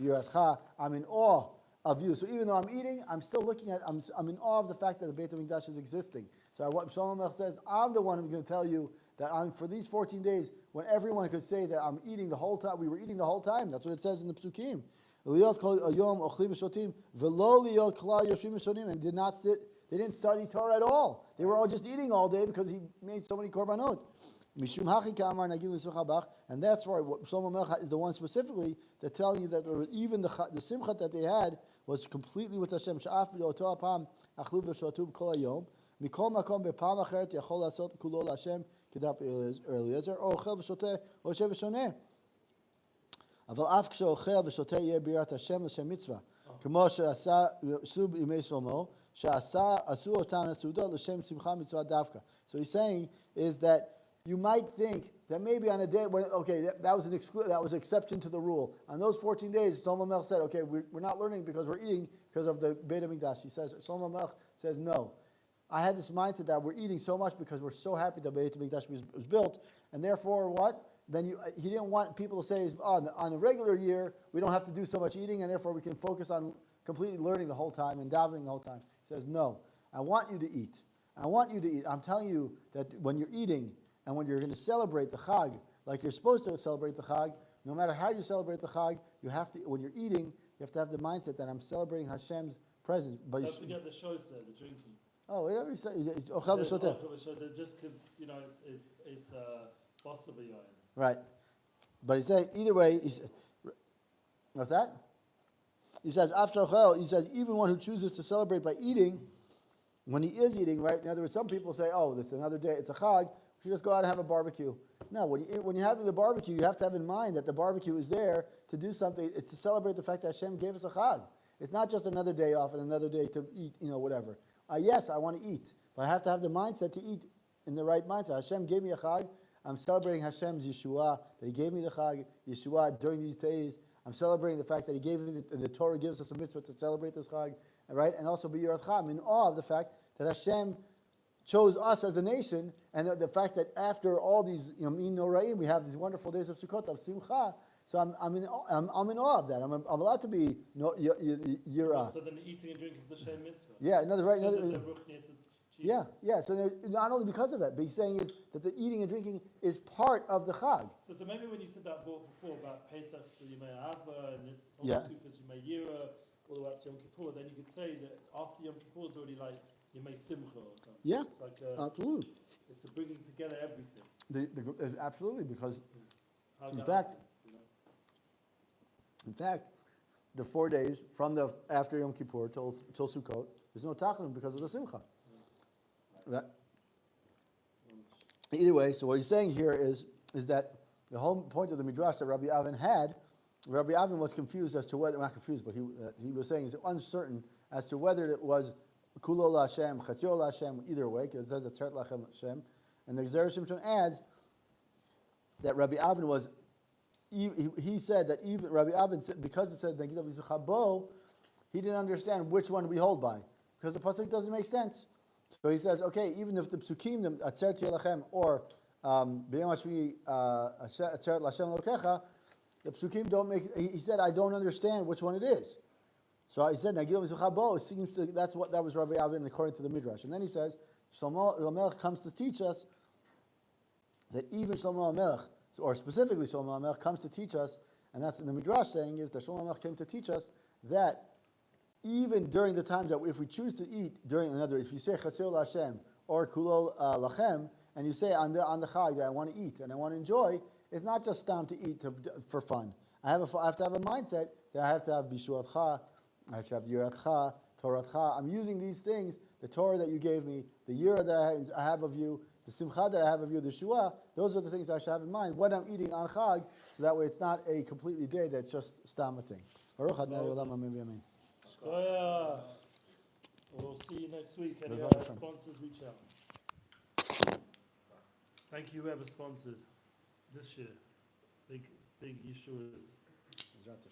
Speaker 1: Biratcha, I'm in awe of you. So even though I'm eating, I'm still looking at, I'm in awe of the fact that the Beit HaMikdash is existing. So what Shlomo Melech says, I'm the one who's going to tell you that for these 14 days, when everyone could say that I'm eating the whole time, we were eating the whole time. That's what it says in the Psukim. And did not sit, they didn't study Torah at all. They were all just eating all day because he made so many korbanot. And that's why Shlomo Melech is the one specifically to tell you that even the simcha that they had was completely with Hashem. מכל מקום בפעם אחרת יכול לעשות כולו להשם כדף אליעזר, או אוכל ושותה או יושב ושונה. אבל אף כשאוכל ושותה יהיה ביראת השם לשם מצווה, כמו שעשה סוב ימי שלמה, שעשו אותן הסעודות לשם שמחה מצווה דווקא. So he's saying is that you might think that maybe on a day when, okay, that was an exception to the rule. On those 14 days, Shlomo Melech said, okay, we're not learning because we're eating because of the Beit HaMikdash. He says, Shlomo Melech says, no. I had this mindset that we're eating so much because we're so happy that Beit HaMikdash was built, and therefore what? Then he didn't want people to say, on a regular year, we don't have to do so much eating, and therefore we can focus on completely learning the whole time and davening the whole time. He says, no, I want you to eat. I want you to eat. I'm telling you that when you're eating and when you're going to celebrate the Chag, like you're supposed to celebrate the Chag, no matter how you celebrate the Chag, you have to, when you're eating, you have to have the mindset that I'm celebrating Hashem's presence. But
Speaker 3: don't forget the shows there, the drinking.
Speaker 1: Oh, yeah,
Speaker 3: just because, it's possible.
Speaker 1: Right. But he's saying, either way, what's that? He says, even one who chooses to celebrate by eating, when he is eating, right? In other words, some people say, oh, it's another day, it's a Chag, we should just go out and have a barbecue. No, when you're having the barbecue, you have to have in mind that the barbecue is there to do something. It's to celebrate the fact that Hashem gave us a Chag. It's not just another day off and another day to eat, whatever. Yes, I want to eat, but I have to have the mindset to eat in the right mindset. Hashem gave me a Chag. I'm celebrating Hashem's Yeshua, that He gave me the Chag, Yeshua, during these days. I'm celebrating the fact that He gave me the Torah gives us a mitzvah to celebrate this Chag, right? And also be Yiratcha. I'm in awe of the fact that Hashem chose us as a nation, and the fact that after all these Min Noraim, we have these wonderful days of Sukkot, of Simcha. So I'm in awe of that. I'm allowed to be Yirah.
Speaker 3: So then eating and drinking is the same mitzvah.
Speaker 1: Yeah, yeah. So not only because of that, but he's saying is that the eating and drinking is part of the Chag.
Speaker 3: So maybe when you said that before about Pesach, so you may have and this
Speaker 1: yeah.
Speaker 3: You may Yira all the way up to Yom Kippur. Then you could say that after Yom Kippur is already like you may Simcha or something.
Speaker 1: Yeah,
Speaker 3: it's like
Speaker 1: absolutely.
Speaker 3: It's a bringing together everything.
Speaker 1: Absolutely, because in fact, the 4 days from after Yom Kippur till Sukkot, there's no tachlim because of the Simcha. Right? Either way, so what he's saying here is that the whole point of the Midrash that Rabbi Avin was confused as to whether, not confused, but he was saying, he's uncertain as to whether it was Kulo Lashem, Chatzio Lashem, either way, because it says it's Tzert Lachem Hashem. And the Zera Shimshon adds that Rabbi Avin was, he said that even Rabbi Avin said, because it said Nagidav Yisachabo, he didn't understand which one we hold by, because the pasuk doesn't make sense. So he says, okay, even if the psukim, Atzer Tielachem, or B'yom Hashvi Atzer L'Hashem Elokecha, the psukim don't make. He said, I don't understand which one it is. So he said, Nagil Mizuchabo. It seems that was Rabbi Avin according to the Midrash. And then he says, Shlomo HaMelech comes to teach us that even Shlomo HaMelech, or specifically Shlomo HaMelech, comes to teach us, and that's in the Midrash saying is that Shlomo HaMelech came to teach us that even during the times that if we choose to eat during, in other words, if you say Chatzir L'Hashem or Kulo Lachem, and you say on the Chag that I want to eat and I want to enjoy, it's not just stam to eat for fun. I have to have a mindset that I have to have Bishuatcha, I have to have Yiratcha, Toratcha. I'm using these things, the Torah that you gave me, the Yirah that I have of you, the Simcha that I have of you, the Shua, those are the things I should have in mind when I'm eating on Chag, so that way it's not a completely day that's just stam a thing. Baruch Adonai Olam Amen V'Amen.
Speaker 3: We'll see you next week. Any sponsors, reach out. Thank you whoever sponsored this year. Big Yeshua's.